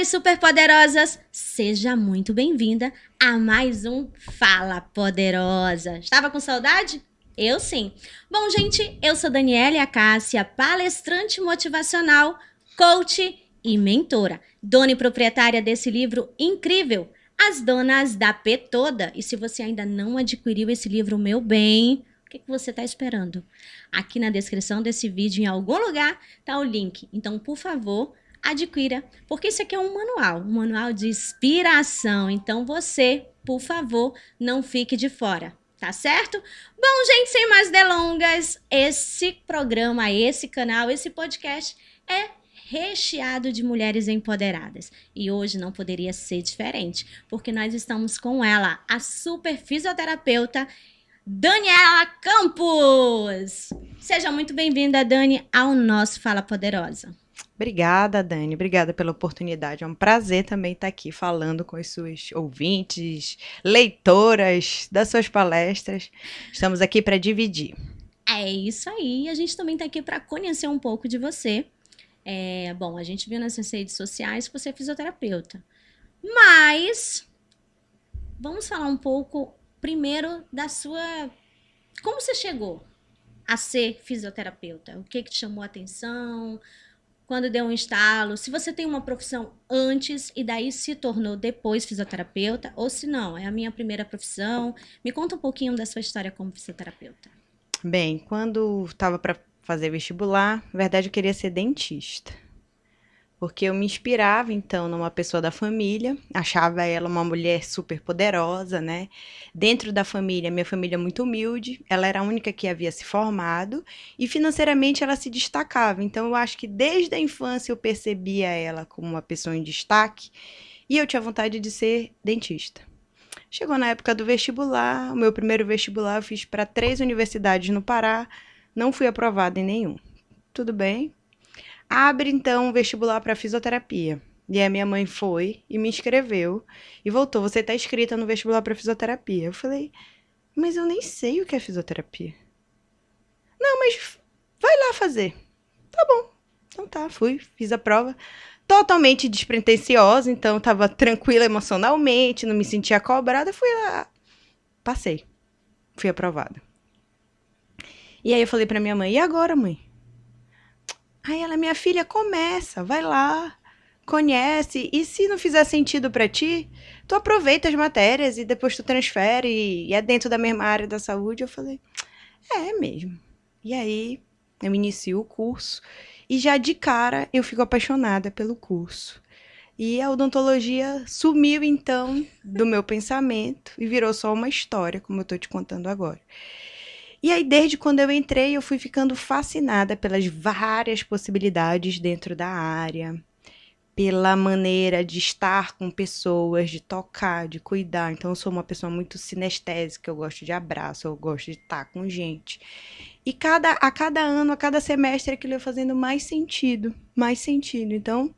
mulheres superpoderosas, seja muito bem-vinda a mais um Fala Poderosa. Estava com saudade? Eu sim. Bom, gente, eu sou Daniela Acácia, palestrante motivacional, coach e mentora, dona e proprietária desse livro incrível, As Donas da P Toda. E se você ainda não adquiriu esse livro, meu bem, o que você está esperando? Aqui na descrição desse vídeo, em algum lugar, tá o link. Então, por favor, adquira, porque isso aqui é um manual de inspiração. Então você, por favor, não fique de fora, tá certo? Bom, gente, sem mais delongas, esse programa, esse canal, esse podcast é recheado de mulheres empoderadas. E hoje não poderia ser diferente, porque nós estamos com ela, a super fisioterapeuta Daniela Campos. Seja muito bem-vinda, Dani, ao nosso Fala Poderosa. Obrigada, Dani. Obrigada pela oportunidade. É um prazer também estar aqui falando com as suas ouvintes, leitoras das suas palestras. Estamos aqui para dividir. É isso aí. A gente também está aqui para conhecer um pouco de você. Bom, a gente viu nas suas redes sociais que você é fisioterapeuta. Mas vamos falar um pouco primeiro da sua... Como você chegou a ser fisioterapeuta? O que te chamou a atenção? Quando deu um estalo, se você tem uma profissão antes e daí se tornou depois fisioterapeuta, ou se não, é a minha primeira profissão. Me conta um pouquinho da sua história como fisioterapeuta. Bem, quando estava para fazer vestibular, na verdade eu queria ser dentista. Porque eu me inspirava, então, numa pessoa da família, achava ela uma mulher super poderosa, né? Dentro da família, minha família é muito humilde, ela era a única que havia se formado, e financeiramente ela se destacava. Então, eu acho que desde a infância eu percebia ela como uma pessoa em destaque, e eu tinha vontade de ser dentista. Chegou na época do vestibular, o meu primeiro vestibular eu fiz para 3 universidades no Pará, não fui aprovada em nenhum. Tudo bem. Abre, então, um vestibular para fisioterapia. E a minha mãe foi e me inscreveu e voltou. Você está inscrita no vestibular para fisioterapia. Eu falei, mas eu nem sei o que é fisioterapia. Não, mas vai lá fazer. Tá bom. Então tá, fui, fiz a prova. Totalmente despretensiosa, então estava tranquila emocionalmente, não me sentia cobrada. Fui lá, passei. Fui aprovada. E aí eu falei para minha mãe, e agora, mãe? Aí ela, minha filha, começa, vai lá, conhece, e se não fizer sentido para ti, tu aproveita as matérias e depois tu transfere, e é dentro da mesma área da saúde. Eu falei, é mesmo. E aí eu inicio o curso, e já de cara eu fico apaixonada pelo curso. E a odontologia sumiu, então, do meu pensamento e virou só uma história, como eu tô te contando agora. E aí, desde quando eu entrei, eu fui ficando fascinada pelas várias possibilidades dentro da área, pela maneira de estar com pessoas, de tocar, de cuidar. Então, eu sou uma pessoa muito sinestésica, eu gosto de abraço, eu gosto de estar com gente. E a cada ano, a cada semestre, aquilo ia fazendo mais sentido, mais sentido. Então,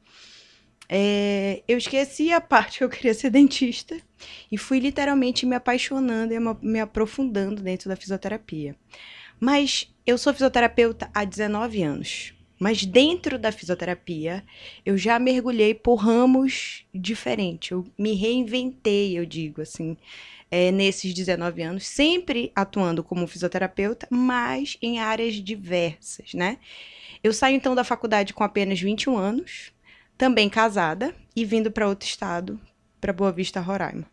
eu esqueci a parte que eu queria ser dentista e fui literalmente me apaixonando e me aprofundando dentro da fisioterapia. Mas eu sou fisioterapeuta há 19 anos. Mas dentro da fisioterapia, eu já mergulhei por ramos diferentes. Eu me reinventei, eu digo assim, nesses 19 anos, sempre atuando como fisioterapeuta, mas em áreas diversas, né? Eu saio então da faculdade com apenas 21 anos, também casada e vindo para outro estado, para Boa Vista, Roraima.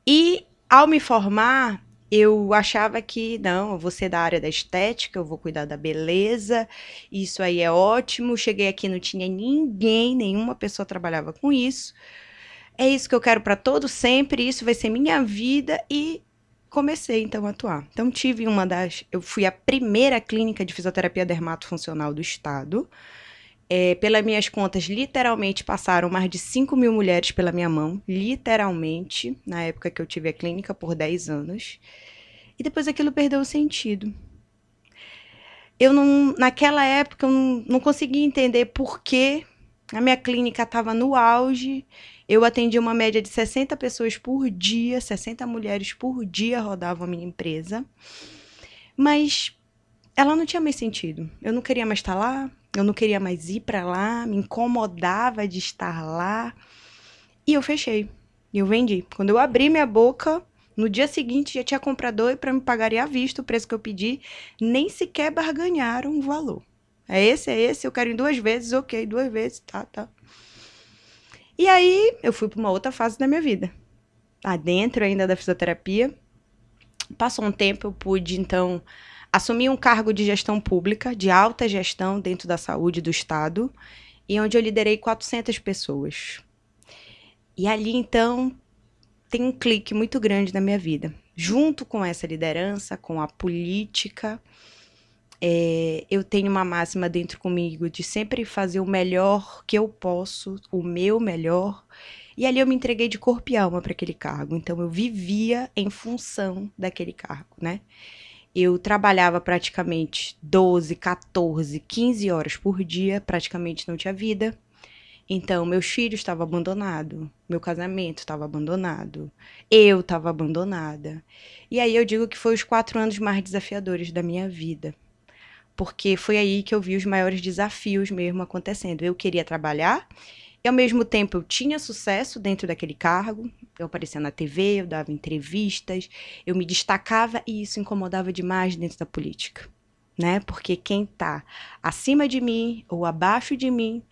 E ao me formar, eu achava que, não, eu vou ser da área da estética, eu vou cuidar da beleza, isso aí é ótimo. Cheguei aqui, não tinha ninguém, nenhuma pessoa trabalhava com isso. É isso que eu quero para todo sempre, isso vai ser minha vida, e comecei então a atuar. Então eu fui a primeira clínica de fisioterapia dermatofuncional do estado. Pelas minhas contas, literalmente passaram mais de 5.000 mulheres pela minha mão, literalmente, na época que eu tive a clínica, por 10 anos. E depois aquilo perdeu o sentido. Naquela época, eu não conseguia entender por que a minha clínica estava no auge. Eu atendia uma média de 60 pessoas por dia, 60 mulheres por dia rodavam a minha empresa. Mas ela não tinha mais sentido. Eu não queria mais estar lá, Eu não queria mais ir para lá, me incomodava de estar lá. E eu fechei. E eu vendi. Quando eu abri minha boca, no dia seguinte já tinha comprador e para me pagarem à vista o preço que eu pedi, nem sequer barganharam o valor. É esse, eu quero em 2 vezes, ok, 2 vezes, tá. E aí eu fui para uma outra fase da minha vida. Dentro ainda da fisioterapia. Passou um tempo, eu pude, então, assumir um cargo de gestão pública, de alta gestão dentro da saúde do Estado, e onde eu liderei 400 pessoas. E ali, então, tem um clique muito grande na minha vida. Junto com essa liderança, com a política, eu tenho uma máxima dentro comigo de sempre fazer o melhor que eu posso, o meu melhor. E ali eu me entreguei de corpo e alma para aquele cargo. Então, eu vivia em função daquele cargo, né? Eu trabalhava praticamente 12, 14, 15 horas por dia, praticamente não tinha vida. Então, meus filhos estavam abandonados, meu casamento estava abandonado, eu estava abandonada. E aí eu digo que foi os 4 anos mais desafiadores da minha vida. Porque foi aí que eu vi os maiores desafios mesmo acontecendo. Eu queria trabalhar, e ao mesmo tempo eu tinha sucesso dentro daquele cargo, eu aparecia na TV, eu dava entrevistas, eu me destacava e isso incomodava demais dentro da política, né? Porque quem tá acima de mim ou abaixo de mim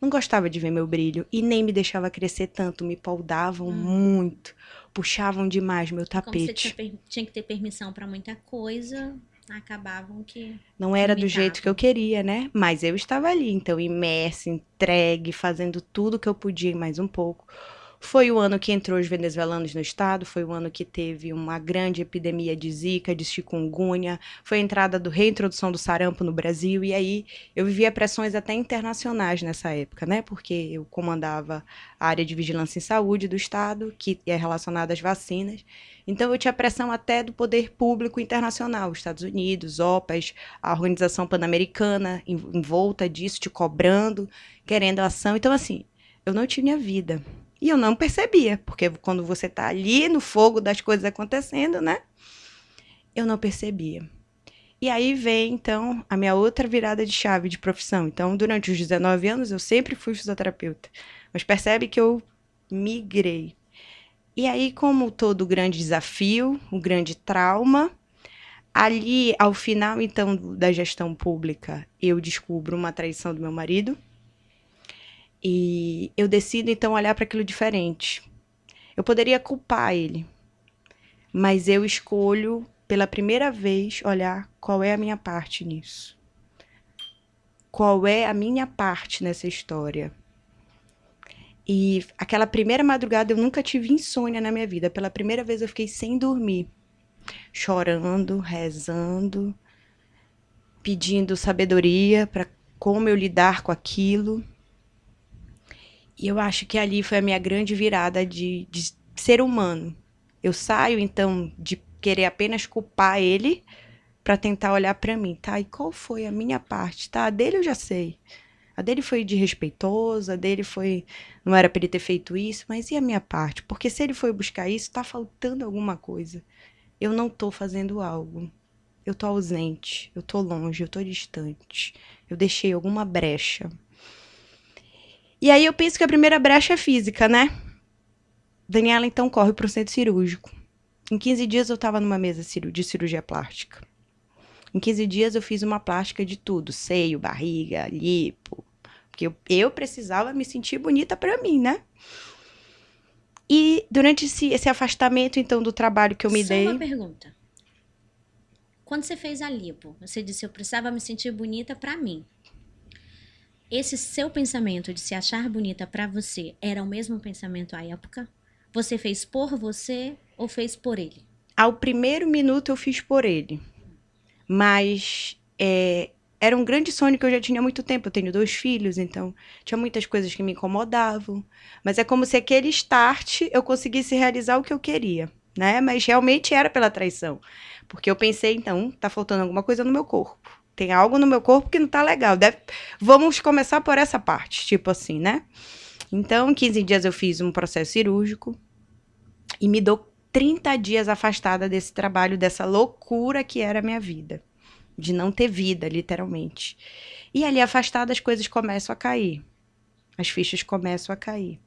não gostava de ver meu brilho e nem me deixava crescer tanto, me paudavam muito, puxavam demais meu Como você tapete. tinha que ter permissão para muita coisa, acabavam que Não era do limitavam. jeito que eu queria, né? Mas eu estava ali, então, imersa, entregue, fazendo tudo que eu podia e mais um pouco. Foi o ano que entrou os venezuelanos no estado, foi o ano que teve uma grande epidemia de zika, de chikungunya, foi a entrada reintrodução do sarampo no Brasil, e aí eu vivia pressões até internacionais nessa época, né? Porque eu comandava a área de vigilância em saúde do estado, que é relacionada às vacinas. Então eu tinha pressão até do poder público internacional, Estados Unidos, OPAS, a Organização Pan-Americana, em volta disso, te cobrando, querendo ação. Então, assim, eu não tinha vida. E eu não percebia, porque quando você tá ali no fogo das coisas acontecendo, né? Eu não percebia. E aí vem, então, a minha outra virada de chave de profissão. Então, durante os 19 anos, eu sempre fui fisioterapeuta. Mas percebe que eu migrei. E aí, como todo grande desafio, um grande trauma, ali, ao final, então, da gestão pública, eu descubro uma traição do meu marido. E eu decido, então, olhar para aquilo diferente. Eu poderia culpar ele, mas eu escolho, pela primeira vez, olhar qual é a minha parte nisso. Qual é a minha parte nessa história? E aquela primeira madrugada eu nunca tive insônia na minha vida. Pela primeira vez eu fiquei sem dormir, chorando, rezando, pedindo sabedoria para como eu lidar com aquilo. E eu acho que ali foi a minha grande virada de ser humano. Eu saio, então, de querer apenas culpar ele para tentar olhar para mim, tá? E qual foi a minha parte, tá? A dele eu já sei. A dele foi desrespeitosa, a dele foi... Não era para ele ter feito isso, mas e a minha parte? Porque se ele foi buscar isso, tá faltando alguma coisa. Eu não tô fazendo algo. Eu tô ausente, eu tô longe, eu tô distante. Eu deixei alguma brecha. E aí eu penso que a primeira brecha é física, né? Daniela, então, corre para o centro cirúrgico. Em 15 dias eu estava numa mesa de cirurgia plástica. Em 15 dias eu fiz uma plástica de tudo. Seio, barriga, lipo. Porque eu precisava me sentir bonita para mim, né? E durante esse afastamento, então, do trabalho que eu me dei... Só uma pergunta. Quando você fez a lipo, você disse, eu precisava me sentir bonita para mim. Esse seu pensamento de se achar bonita para você era o mesmo pensamento à época? Você fez por você ou fez por ele? Ao primeiro minuto eu fiz por ele. Mas era um grande sonho que eu já tinha há muito tempo. Eu tenho 2 filhos, então tinha muitas coisas que me incomodavam. Mas é como se aquele start eu conseguisse realizar o que eu queria, né? Mas realmente era pela traição. Porque eu pensei, então, tá faltando alguma coisa no meu corpo. Tem algo no meu corpo que não tá legal. Vamos começar por essa parte, tipo assim, né? Então, em 15 dias eu fiz um processo cirúrgico e me dou 30 dias afastada desse trabalho, dessa loucura que era a minha vida. de não ter vida, literalmente. E ali, afastada, as coisas começam a cair. As fichas começam a cair.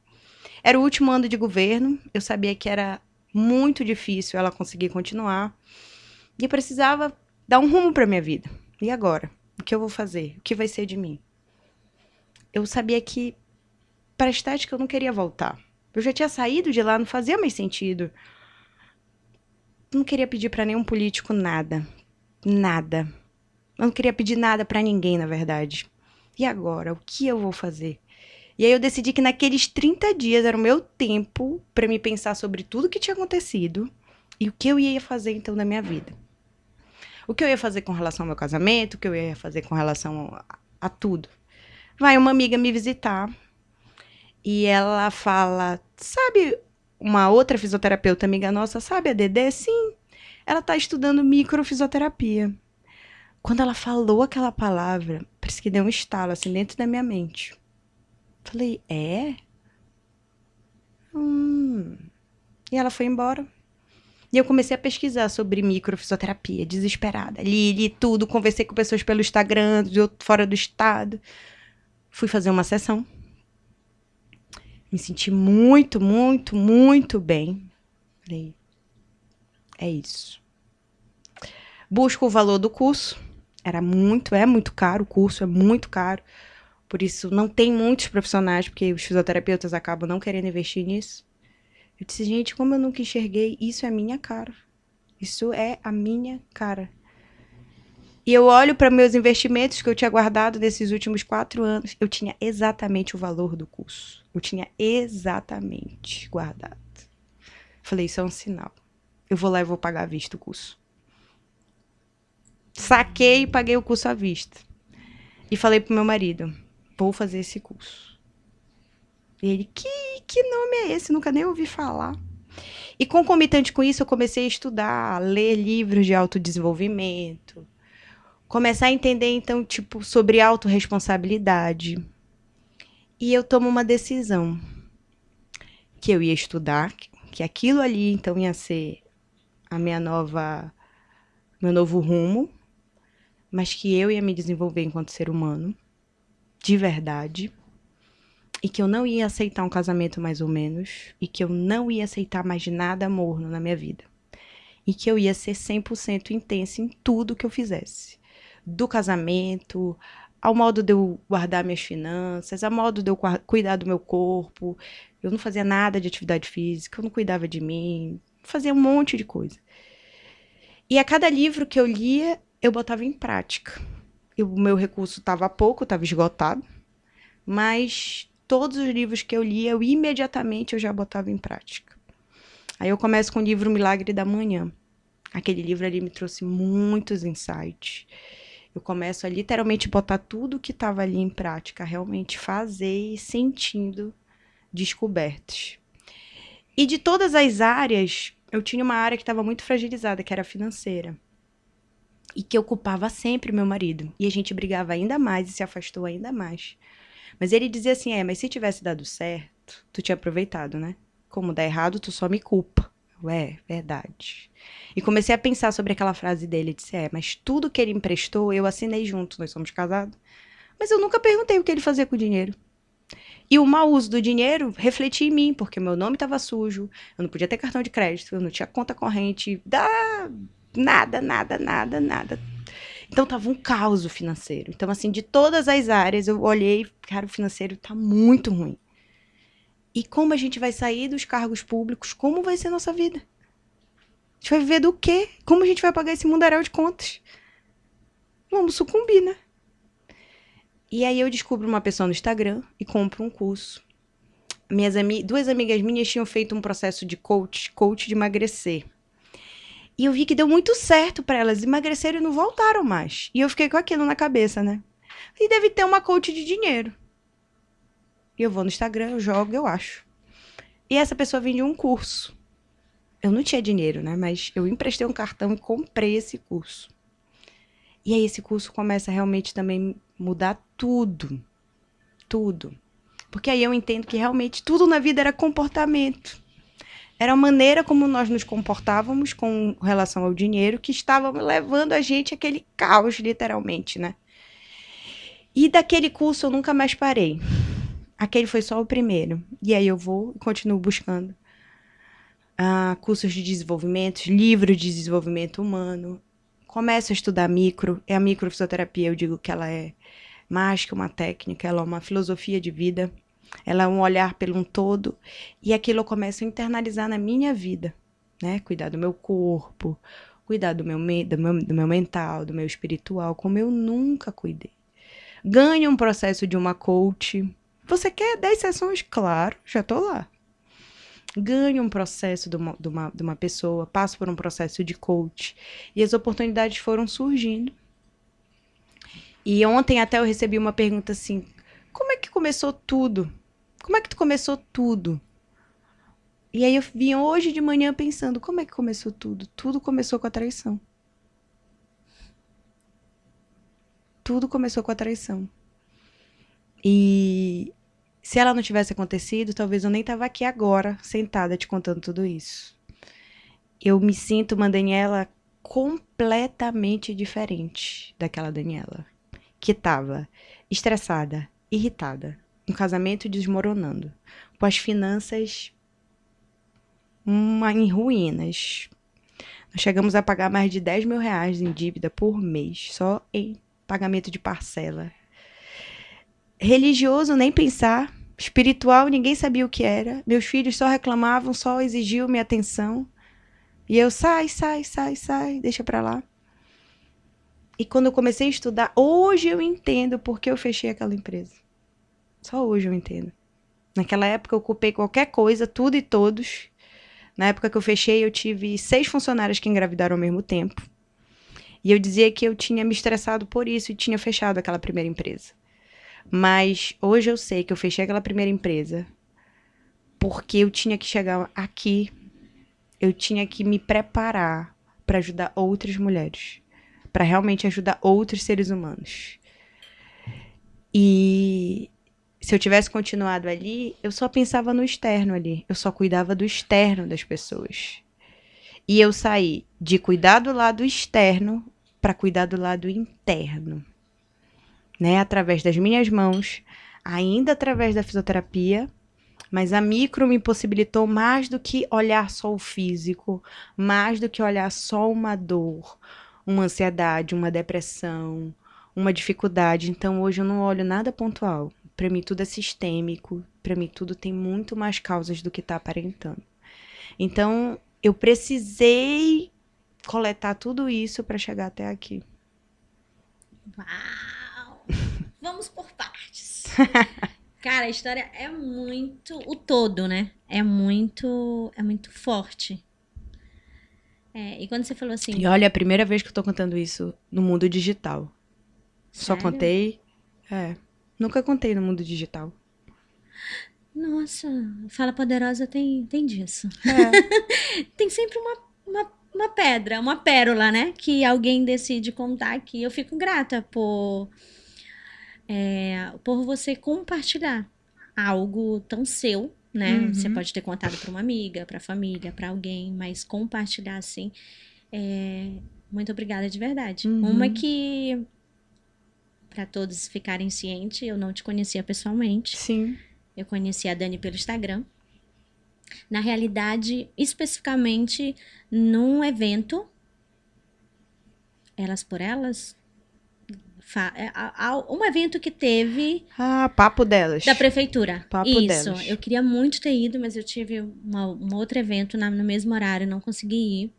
Era o último ano de governo, eu sabia que era muito difícil ela conseguir continuar. E eu precisava dar um rumo para minha vida. E agora? O que eu vou fazer? O que vai ser de mim? Eu sabia que para a estética eu não queria voltar. Eu já tinha saído de lá, não fazia mais sentido. Eu não queria pedir para nenhum político nada. Nada. Eu não queria pedir nada para ninguém, na verdade. E agora? O que eu vou fazer? E aí eu decidi que naqueles 30 dias era o meu tempo para me pensar sobre tudo que tinha acontecido e o que eu ia fazer então na minha vida. O que eu ia fazer com relação ao meu casamento, o que eu ia fazer com relação a tudo. Vai uma amiga me visitar e ela fala, sabe uma outra fisioterapeuta amiga nossa, sabe a Dedê? Sim, ela tá estudando microfisioterapia. Quando ela falou aquela palavra, parece que deu um estalo assim dentro da minha mente. Falei, é? E ela foi embora. E eu comecei a pesquisar sobre microfisioterapia, desesperada. Li tudo, conversei com pessoas pelo Instagram, fora do estado. Fui fazer uma sessão. Me senti muito, muito, muito bem. Falei, é isso. Busco o valor do curso. É muito caro, o curso é muito caro. Por isso, não tem muitos profissionais, porque os fisioterapeutas acabam não querendo investir nisso. Eu disse, gente, como eu nunca enxerguei, isso é a minha cara. Isso é a minha cara. E eu olho para meus investimentos que eu tinha guardado desses últimos 4 anos, eu tinha exatamente o valor do curso. Eu tinha exatamente guardado. Falei, isso é um sinal. Eu vou lá e vou pagar à vista o curso. Saquei e paguei o curso à vista. E falei pro meu marido, vou fazer esse curso. E ele, que nome é esse? Nunca nem ouvi falar. E concomitante com isso, eu comecei a estudar, a ler livros de autodesenvolvimento. Começar a entender, então, tipo, sobre autorresponsabilidade. E eu tomo uma decisão. Que eu ia estudar, que aquilo ali, então, ia ser a meu novo rumo. Mas que eu ia me desenvolver enquanto ser humano. De verdade. E que eu não ia aceitar um casamento mais ou menos. E que eu não ia aceitar mais nada morno na minha vida. E que eu ia ser 100% intensa em tudo que eu fizesse. Do casamento, ao modo de eu guardar minhas finanças, ao modo de eu cuidar do meu corpo. Eu não fazia nada de atividade física, eu não cuidava de mim. Fazia um monte de coisa. E a cada livro que eu lia, eu botava em prática. O meu recurso estava pouco, estava esgotado. Mas todos os livros que eu lia, imediatamente eu já botava em prática. Aí eu começo com o livro Milagre da Manhã. Aquele livro ali me trouxe muitos insights. Eu começo a literalmente botar tudo que estava ali em prática, realmente fazer e sentindo descobertas. E de todas as áreas, eu tinha uma área que estava muito fragilizada, que era a financeira. E que ocupava sempre meu marido. E a gente brigava ainda mais e se afastou ainda mais. Mas ele dizia assim, mas se tivesse dado certo, tu tinha aproveitado, né? Como dá errado, tu só me culpa. Verdade. E comecei a pensar sobre aquela frase dele. Ele disse, mas tudo que ele emprestou, eu assinei junto, nós somos casados. Mas eu nunca perguntei o que ele fazia com o dinheiro. E o mau uso do dinheiro refletia em mim, porque meu nome estava sujo, eu não podia ter cartão de crédito, eu não tinha conta corrente, nada. Então tava um caos financeiro. Então, assim, de todas as áreas, eu olhei, cara, o financeiro tá muito ruim. E como a gente vai sair dos cargos públicos? Como vai ser a nossa vida? A gente vai viver do quê? Como a gente vai pagar esse mundaréu de contas? Vamos sucumbir, né? E aí eu descubro uma pessoa no Instagram e compro um curso. Duas amigas minhas tinham feito um processo de coach de emagrecer. E eu vi que deu muito certo para elas. Emagreceram e não voltaram mais. E eu fiquei com aquilo na cabeça, né? E deve ter uma coach de dinheiro. E eu vou no Instagram, eu jogo, eu acho. E essa pessoa vendia um curso. Eu não tinha dinheiro, né? Mas eu emprestei um cartão e comprei esse curso. E aí esse curso começa a realmente também mudar tudo. Tudo. Porque aí eu entendo que realmente tudo na vida era comportamento. Era a maneira como nós nos comportávamos com relação ao dinheiro que estava levando a gente àquele caos, literalmente, né? E daquele curso eu nunca mais parei. Aquele foi só o primeiro. E aí eu vou e continuo buscando cursos de desenvolvimento, livros de desenvolvimento humano. Começo a estudar micro. A microfisioterapia, eu digo que ela é mais que uma técnica, ela é uma filosofia de vida. Ela é um olhar pelo um todo. E aquilo eu começo a internalizar na minha vida, né? Cuidar do meu corpo, cuidar do meu mental, do meu espiritual, como eu nunca cuidei. Ganho um processo de uma coach. Você quer 10 sessões? Claro, já tô lá. Ganho um processo de uma pessoa, passo por um processo de coach. E as oportunidades foram surgindo. E ontem até eu recebi uma pergunta assim, como é que começou tudo? Como é que tu começou tudo? E aí eu vim hoje de manhã pensando, como é que começou tudo? Tudo começou com a traição. Tudo começou com a traição. E se ela não tivesse acontecido, talvez eu nem tava aqui agora, sentada, te contando tudo isso. Eu me sinto uma Daniela completamente diferente daquela Daniela. Que tava estressada, irritada, um casamento desmoronando, com as finanças em ruínas. Nós chegamos a pagar mais de 10 mil reais em dívida por mês, só em pagamento de parcela. Religioso, nem pensar. Espiritual, ninguém sabia o que era. Meus filhos só reclamavam, só exigiam minha atenção. E eu, sai, deixa pra lá. E quando eu comecei a estudar, hoje eu entendo por que eu fechei aquela empresa. Só hoje eu entendo. Naquela época eu ocupei qualquer coisa, tudo e todos. Na época que eu fechei, eu tive 6 funcionários que engravidaram ao mesmo tempo. E eu dizia que eu tinha me estressado por isso e tinha fechado aquela primeira empresa. Mas hoje eu sei que eu fechei aquela primeira empresa porque eu tinha que chegar aqui, eu tinha que me preparar para ajudar outras mulheres, para realmente ajudar outros seres humanos. E se eu tivesse continuado ali, eu só pensava no externo ali, eu só cuidava do externo das pessoas. E eu saí de cuidar do lado externo para cuidar do lado interno. Né, através das minhas mãos, ainda através da fisioterapia, mas a micro me possibilitou mais do que olhar só o físico, mais do que olhar só uma dor, uma ansiedade, uma depressão, uma dificuldade. Então hoje eu não olho nada pontual. Para mim tudo é sistêmico, para mim tudo tem muito mais causas do que está aparentando. Então eu precisei coletar tudo isso para chegar até aqui. Uau! Vamos por partes. Cara, a história é muito... O todo, né? É muito forte. E quando você falou assim... E olha, é a primeira vez que eu tô contando isso no mundo digital. Sério? Só contei... nunca contei no mundo digital. Nossa, Fala Poderosa tem disso. Tem sempre uma pedra, uma pérola, né? Que alguém decide contar aqui. Eu fico grata por você compartilhar algo tão seu, né? Uhum. Você pode ter contado para uma amiga, para família, para alguém, mas compartilhar assim. Muito obrigada de verdade. Uhum. Uma que, para todos ficarem cientes, eu não te conhecia pessoalmente. Sim. Eu conheci a Dani pelo Instagram. Na realidade, especificamente num evento, Elas por Elas, um evento que teve Papo delas. da prefeitura. Papo Isso, delas. eu queria muito ter ido, mas eu tive um outro evento no mesmo horário, não consegui ir.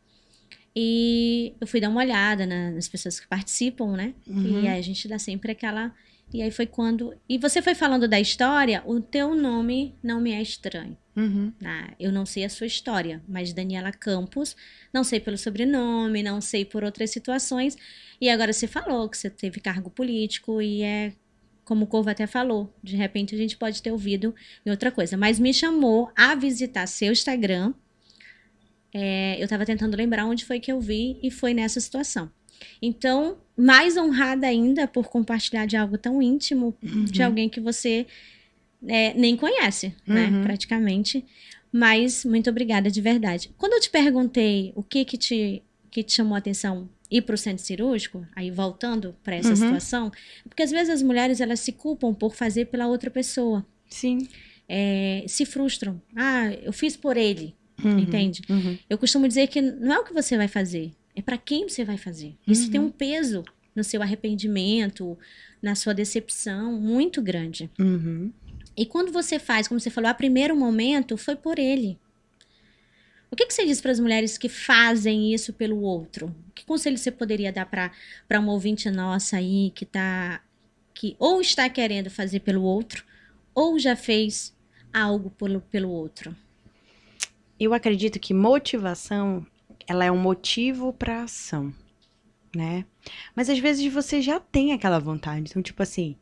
E eu fui dar uma olhada nas pessoas que participam, né? Uhum. E aí a gente dá sempre aquela... E aí foi quando... E você foi falando da história, o teu nome não me é estranho. Uhum. Eu não sei a sua história, mas Daniela Campos, não sei pelo sobrenome, não sei por outras situações. E agora você falou que você teve cargo político e como o Corvo até falou, de repente a gente pode ter ouvido em outra coisa. Mas me chamou a visitar seu Instagram. Eu estava tentando lembrar onde foi que eu vi e foi nessa situação. Então, mais honrada ainda por compartilhar de algo tão íntimo de alguém que você nem conhece, né, praticamente. Mas muito obrigada de verdade. Quando eu te perguntei o que te chamou a atenção ir para o centro cirúrgico, aí voltando para essa Uhum. situação, porque às vezes as mulheres elas se culpam por fazer pela outra pessoa. Sim. Se frustram. Ah, eu fiz por ele, Uhum. entende? Uhum. Eu costumo dizer que não é o que você vai fazer, é para quem você vai fazer. Isso tem um peso no seu arrependimento, na sua decepção muito grande. Uhum. E quando você faz, como você falou, a primeiro momento foi por ele. O que você diz para as mulheres que fazem isso pelo outro? Que conselho você poderia dar para uma ouvinte nossa aí que ou está querendo fazer pelo outro ou já fez algo pelo outro? Eu acredito que motivação, ela é um motivo para ação, né? Mas às vezes você já tem aquela vontade. Então, tipo assim,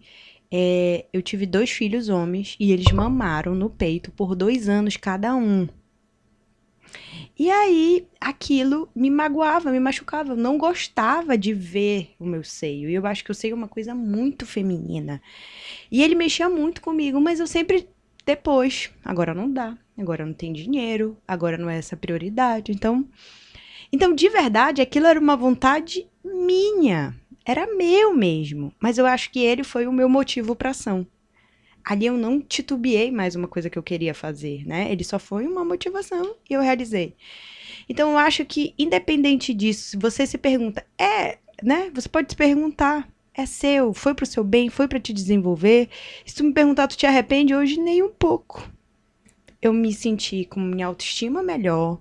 eu tive 2 filhos homens e eles mamaram no peito por 2 anos cada um. E aí, aquilo me magoava, me machucava. Eu não gostava de ver o meu seio. E eu acho que o seio é uma coisa muito feminina. E ele mexia muito comigo, mas eu sempre depois. Agora não dá. Agora não tem dinheiro. Agora não é essa prioridade. Então, de verdade, aquilo era uma vontade minha. Era meu mesmo. Mas eu acho que ele foi o meu motivo para ação. Ali eu não titubeei mais uma coisa que eu queria fazer, né? Ele só foi uma motivação e eu realizei. Então eu acho que, independente disso, se você se pergunta, né? Você pode se perguntar, é seu, foi pro seu bem, foi pra te desenvolver. Se tu me perguntar, tu te arrepende hoje? Nem um pouco. Eu me senti com minha autoestima melhor.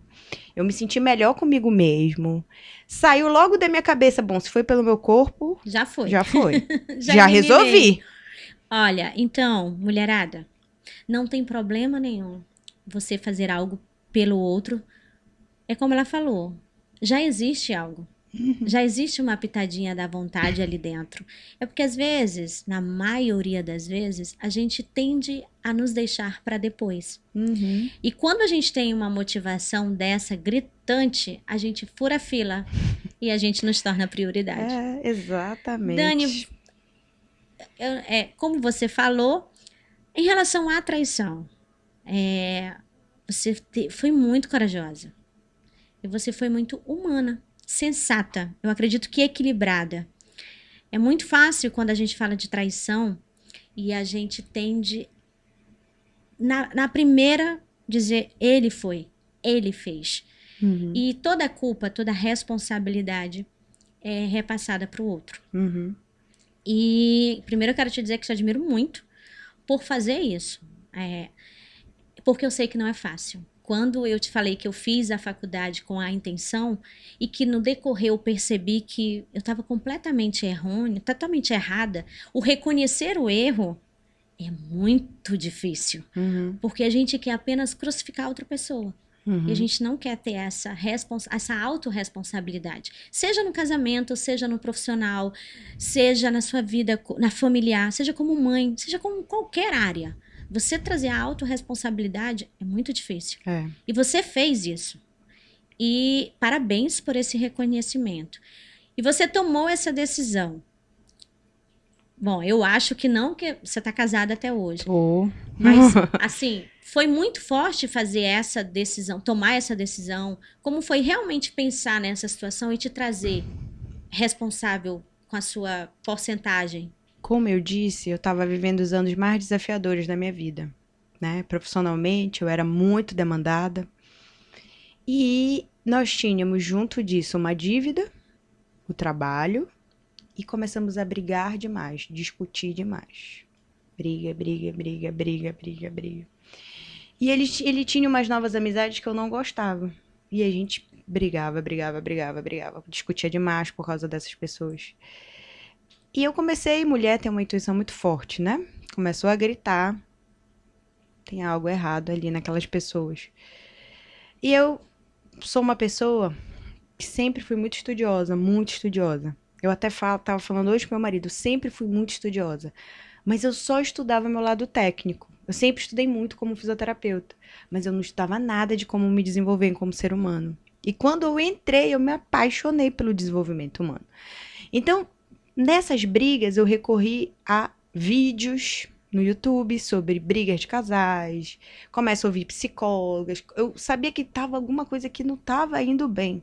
Eu me senti melhor comigo mesmo. Saiu logo da minha cabeça, bom, se foi pelo meu corpo, Já foi. já foi. Já Já eliminei. resolvi. Olha, então, mulherada, não tem problema nenhum você fazer algo pelo outro. É como ela falou, já existe algo. Já existe uma pitadinha da vontade ali dentro. É porque às vezes, na maioria das vezes, a gente tende a nos deixar para depois. Uhum. E quando a gente tem uma motivação dessa gritante, a gente fura a fila e a gente nos torna prioridade. Exatamente. Dani, como você falou, em relação à traição, você foi muito corajosa. E você foi muito humana, sensata. Eu acredito que equilibrada. É muito fácil quando a gente fala de traição e a gente tende, na primeira, dizer ele foi, ele fez. Uhum. E toda a culpa, toda a responsabilidade é repassada para o outro. Uhum. E primeiro eu quero te dizer que te admiro muito por fazer isso. Porque eu sei que não é fácil. Quando eu te falei que eu fiz a faculdade com a intenção e que no decorrer eu percebi que eu estava completamente errônea, totalmente errada, o reconhecer o erro é muito difícil. Uhum. Porque a gente quer apenas crucificar outra pessoa. Uhum. E a gente não quer ter essa autorresponsabilidade. Seja no casamento, seja no profissional, seja na sua vida, na familiar, seja como mãe, seja como qualquer área. Você trazer a autorresponsabilidade é muito difícil. E você fez isso. E parabéns por esse reconhecimento. E você tomou essa decisão. Bom, eu acho que não, que você está casada até hoje. Mas, assim, foi muito forte fazer essa decisão, tomar essa decisão. Como foi realmente pensar nessa situação e te trazer responsável com a sua porcentagem? Como eu disse, eu estava vivendo os anos mais desafiadores da minha vida, né? Profissionalmente, eu era muito demandada. E nós tínhamos junto disso uma dívida, o trabalho, e começamos a brigar demais, discutir demais. Briga, briga, briga, briga, briga, briga. E ele tinha umas novas amizades que eu não gostava. E a gente brigava, discutia demais por causa dessas pessoas. E eu comecei, mulher tem uma intuição muito forte, né? Começou a gritar. Tem algo errado ali naquelas pessoas. E eu sou uma pessoa que sempre fui muito estudiosa, muito estudiosa. Eu até tava falando hoje com meu marido, sempre fui muito estudiosa. Mas eu só estudava meu lado técnico. Eu sempre estudei muito como fisioterapeuta. Mas eu não estudava nada de como me desenvolver como ser humano. E quando eu entrei, eu me apaixonei pelo desenvolvimento humano. Então, nessas brigas, eu recorri a vídeos, no YouTube sobre brigas de casais, começo a ouvir psicólogas. Eu sabia que tava alguma coisa que não estava indo bem.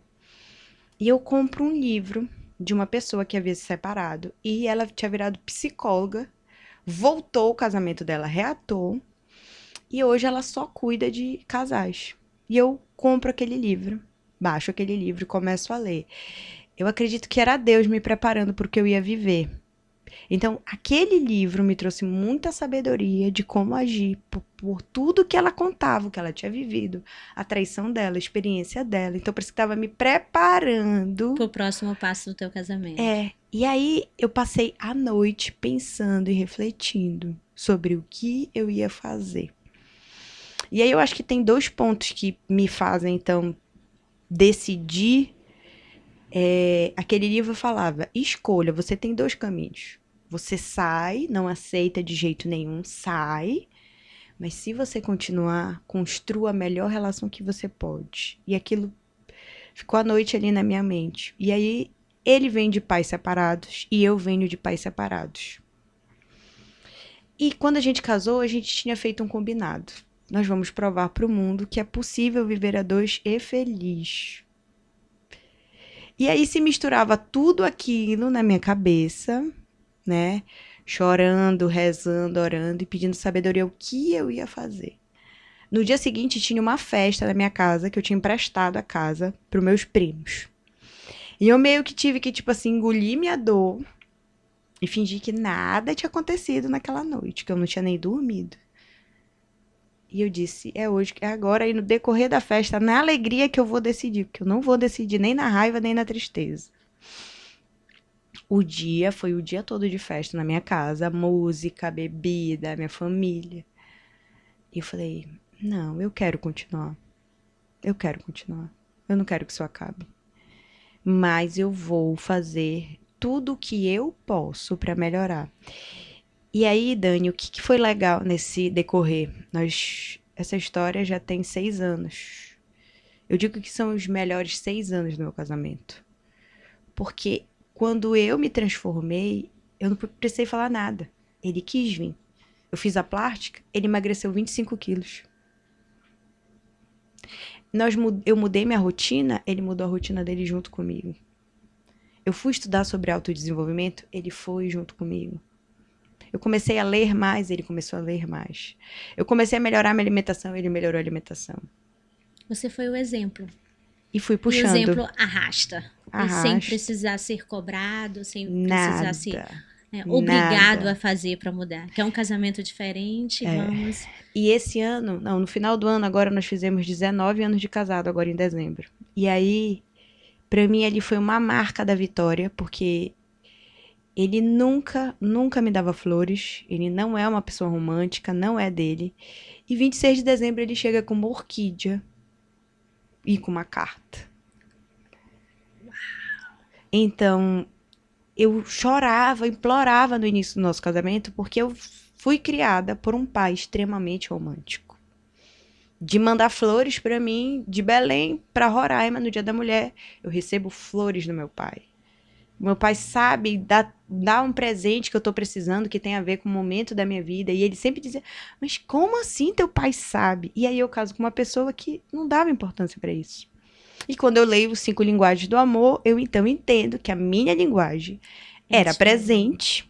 E eu compro um livro de uma pessoa que havia se separado e ela tinha virado psicóloga, voltou o casamento dela, reatou, e hoje ela só cuida de casais. E eu compro aquele livro, baixo aquele livro e começo a ler. Eu acredito que era Deus me preparando para o que eu ia viver. Então, aquele livro me trouxe muita sabedoria de como agir por tudo que ela contava, o que ela tinha vivido, a traição dela, a experiência dela. Então, por isso que estava me preparando. Pro próximo passo do teu casamento. E aí eu passei a noite pensando e refletindo sobre o que eu ia fazer. E aí eu acho que tem 2 pontos que me fazem, então, decidir. Aquele livro falava, escolha, você tem 2 caminhos. Você sai, não aceita de jeito nenhum, sai. Mas se você continuar, construa a melhor relação que você pode. E aquilo ficou à noite ali na minha mente. E aí, ele vem de pais separados e eu venho de pais separados. E quando a gente casou, a gente tinha feito um combinado. Nós vamos provar para o mundo que é possível viver a 2 e feliz. E aí se misturava tudo aquilo na minha cabeça, né? Chorando, rezando, orando e pedindo sabedoria o que eu ia fazer. No dia seguinte tinha uma festa na minha casa, que eu tinha emprestado a casa para os meus primos. E eu meio que tive que, tipo assim, engolir minha dor e fingir que nada tinha acontecido naquela noite, que eu não tinha nem dormido. E eu disse, é hoje, é agora, e no decorrer da festa, na alegria que eu vou decidir, porque eu não vou decidir nem na raiva, nem na tristeza. O dia foi o dia todo de festa na minha casa, música, bebida, minha família. E eu falei, não, eu quero continuar. Eu quero continuar. Eu não quero que isso acabe. Mas eu vou fazer tudo o que eu posso para melhorar. E aí, Dani, o que foi legal nesse decorrer? Essa história já tem 6 anos. Eu digo que são os melhores 6 anos do meu casamento. Porque quando eu me transformei, eu não precisei falar nada. Ele quis vir. Eu fiz a plástica, ele emagreceu 25 quilos. Eu mudei minha rotina, ele mudou a rotina dele junto comigo. Eu fui estudar sobre autodesenvolvimento, ele foi junto comigo. Eu comecei a ler mais, ele começou a ler mais. Eu comecei a melhorar minha alimentação, ele melhorou a alimentação. Você foi o exemplo. E fui puxando. E o exemplo arrasta. E sem precisar ser cobrado, sem precisar ser obrigado a fazer para mudar. Que é um casamento diferente, vamos... E esse ano, no final do ano, agora nós fizemos 19 anos de casado, agora em dezembro. E aí, para mim, ele foi uma marca da vitória, porque ele nunca me dava flores, ele não é uma pessoa romântica, não é dele. E 26 de dezembro ele chega com uma orquídea e com uma carta. Então, eu chorava, implorava no início do nosso casamento, porque eu fui criada por um pai extremamente romântico. De mandar flores para mim, de Belém para Roraima, no Dia da Mulher, eu recebo flores do meu pai. Meu pai sabe dar um presente que eu tô precisando, que tem a ver com o momento da minha vida. E ele sempre dizia, mas como assim teu pai sabe? E aí eu caso com uma pessoa que não dava importância para isso. E quando eu leio os 5 linguagens do amor, eu então entendo que a minha linguagem era presente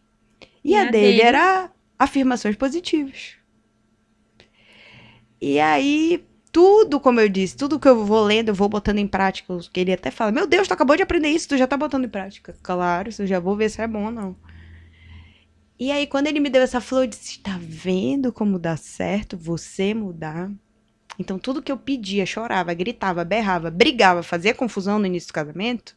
e a dele era afirmações positivas. E aí, tudo, como eu disse, tudo que eu vou lendo, eu vou botando em prática. Que ele até fala, meu Deus, tu acabou de aprender isso, tu já tá botando em prática. Claro, eu já vou ver se é bom ou não. E aí, quando ele me deu essa flor, eu disse, tá vendo como dá certo você mudar? Então, tudo que eu pedia, chorava, gritava, berrava, brigava, fazia confusão no início do casamento,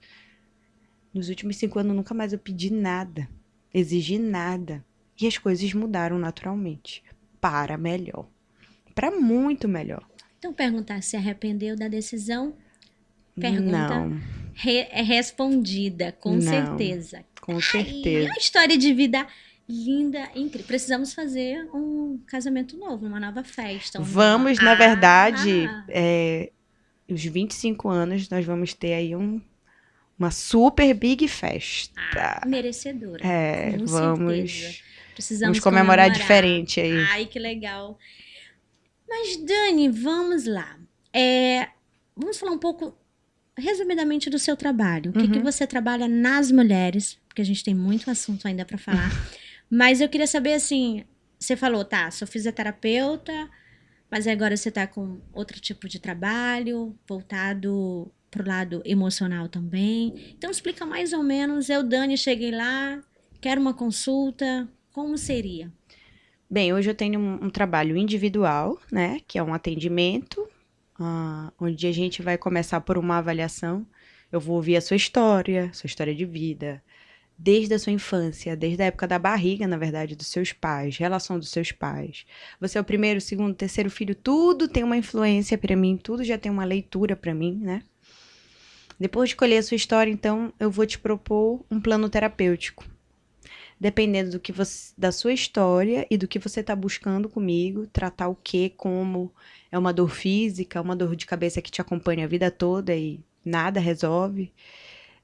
nos últimos 5 anos nunca mais eu pedi nada, exigi nada. E as coisas mudaram naturalmente, para melhor, para muito melhor. Então, perguntar se arrependeu da decisão, pergunta não. Respondida, com certeza. Com certeza. É uma história de vida linda, incrível. Precisamos fazer um casamento novo, uma nova festa. Vamos, na verdade, os 25 anos, nós vamos ter aí uma super big festa. Merecedora. Vamos. Certeza. Precisamos Vamos comemorar comemorar. diferente aí. Ai, que legal. Mas, Dani, vamos lá. Vamos falar um pouco, resumidamente, do seu trabalho. O que que você trabalha nas mulheres? Porque a gente tem muito assunto ainda para falar. Mas eu queria saber, assim, você falou, tá, sou fisioterapeuta, mas agora você tá com outro tipo de trabalho, voltado pro lado emocional também. Então, explica mais ou menos. Eu, Dani, cheguei lá, quero uma consulta, como seria? Bem, hoje eu tenho um trabalho individual, né? Que é um atendimento, onde a gente vai começar por uma avaliação. Eu vou ouvir a sua história de vida, desde a sua infância, desde a época da barriga, na verdade, dos seus pais, relação dos seus pais. Você é o primeiro, segundo, terceiro filho, tudo tem uma influência para mim, tudo já tem uma leitura para mim, né? Depois de colher a sua história, então, eu vou te propor um plano terapêutico. Dependendo da sua história e do que você está buscando comigo, tratar o que, como é uma dor física, uma dor de cabeça que te acompanha a vida toda e nada resolve.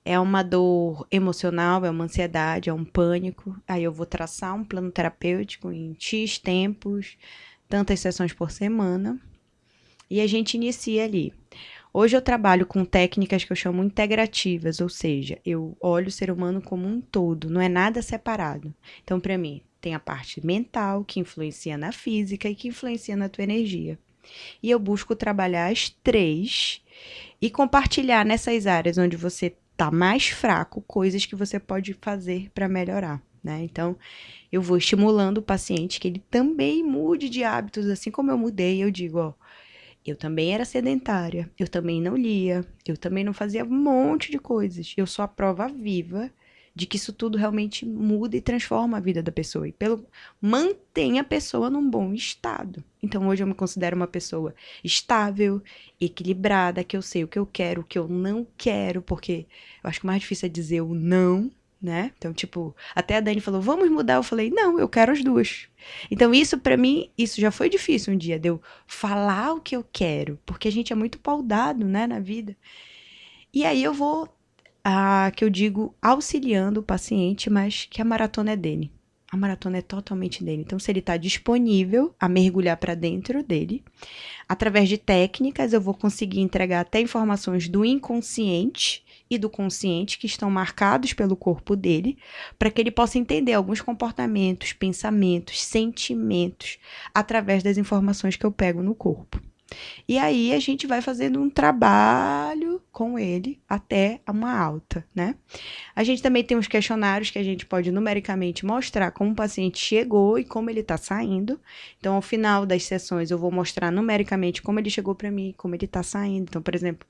É uma dor emocional, é uma ansiedade, é um pânico. Aí eu vou traçar um plano terapêutico em X tempos, tantas sessões por semana. E a gente inicia ali. Hoje eu trabalho com técnicas que eu chamo integrativas, ou seja, eu olho o ser humano como um todo, não é nada separado. Então, para mim, tem a parte mental, que influencia na física e que influencia na tua energia. E eu busco trabalhar as três e compartilhar nessas áreas onde você está mais fraco, coisas que você pode fazer para melhorar, né? Então, eu vou estimulando o paciente que ele também mude de hábitos, assim como eu mudei. Eu digo, ó, eu também era sedentária, eu também não lia, eu também não fazia um monte de coisas. Eu sou a prova viva de que isso tudo realmente muda e transforma a vida da pessoa. Mantém a pessoa num bom estado. Então hoje eu me considero uma pessoa estável, equilibrada, que eu sei o que eu quero, o que eu não quero, porque eu acho que o mais difícil é dizer o não, né? Então, tipo, até a Dani falou, vamos mudar. Eu falei, não, eu quero as duas. Então, isso pra mim, isso já foi difícil um dia, de eu falar o que eu quero, porque a gente é muito paudado, né, na vida. E aí eu vou, que eu digo, auxiliando o paciente, mas que a maratona é dele. A maratona é totalmente dele. Então, se ele está disponível a mergulhar para dentro dele, através de técnicas, eu vou conseguir entregar até informações do inconsciente e do consciente que estão marcados pelo corpo dele, para que ele possa entender alguns comportamentos, pensamentos, sentimentos, através das informações que eu pego no corpo. E aí a gente vai fazendo um trabalho com ele até uma alta, né? A gente também tem uns questionários que a gente pode numericamente mostrar como o paciente chegou e como ele está saindo. Então, ao final das sessões, eu vou mostrar numericamente como ele chegou para mim, como ele está saindo. Então, por exemplo,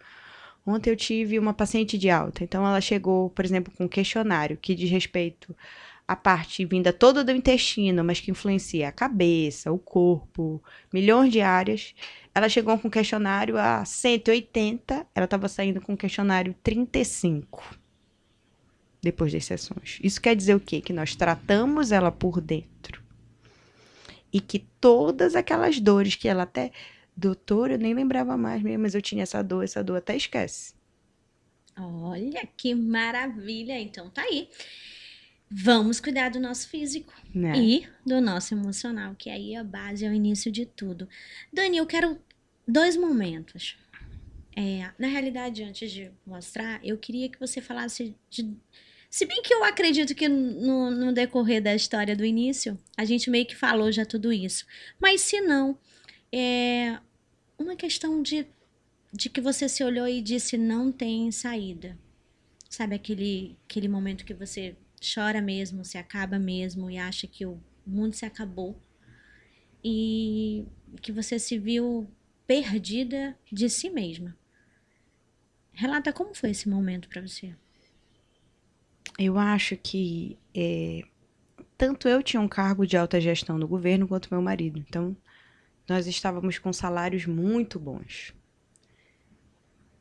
ontem eu tive uma paciente de alta. Então, ela chegou, por exemplo, com um questionário que diz respeito à parte vinda toda do intestino, mas que influencia a cabeça, o corpo, milhões de áreas. Ela chegou com questionário a 180, ela estava saindo com questionário 35 depois das sessões. Isso quer dizer o quê? Que nós tratamos ela por dentro. E que todas aquelas dores que ela até... Doutora, eu nem lembrava mais mesmo, mas eu tinha essa dor até esquece. Olha que maravilha! Então tá aí. Vamos cuidar do nosso físico, Né? E do nosso emocional, que aí é a base, é o início de tudo. Dani, eu quero 2 momentos. Na realidade, antes de mostrar, eu queria que você falasse de. Se bem que eu acredito que no decorrer da história do início, a gente meio que falou já tudo isso. Mas se não, é uma questão de que você se olhou e disse não tem saída. Sabe aquele momento que você chora mesmo, se acaba mesmo e acha que o mundo se acabou e que você se viu perdida de si mesma. Relata como foi esse momento para você. Eu acho que tanto eu tinha um cargo de alta gestão no governo quanto meu marido. Então, nós estávamos com salários muito bons.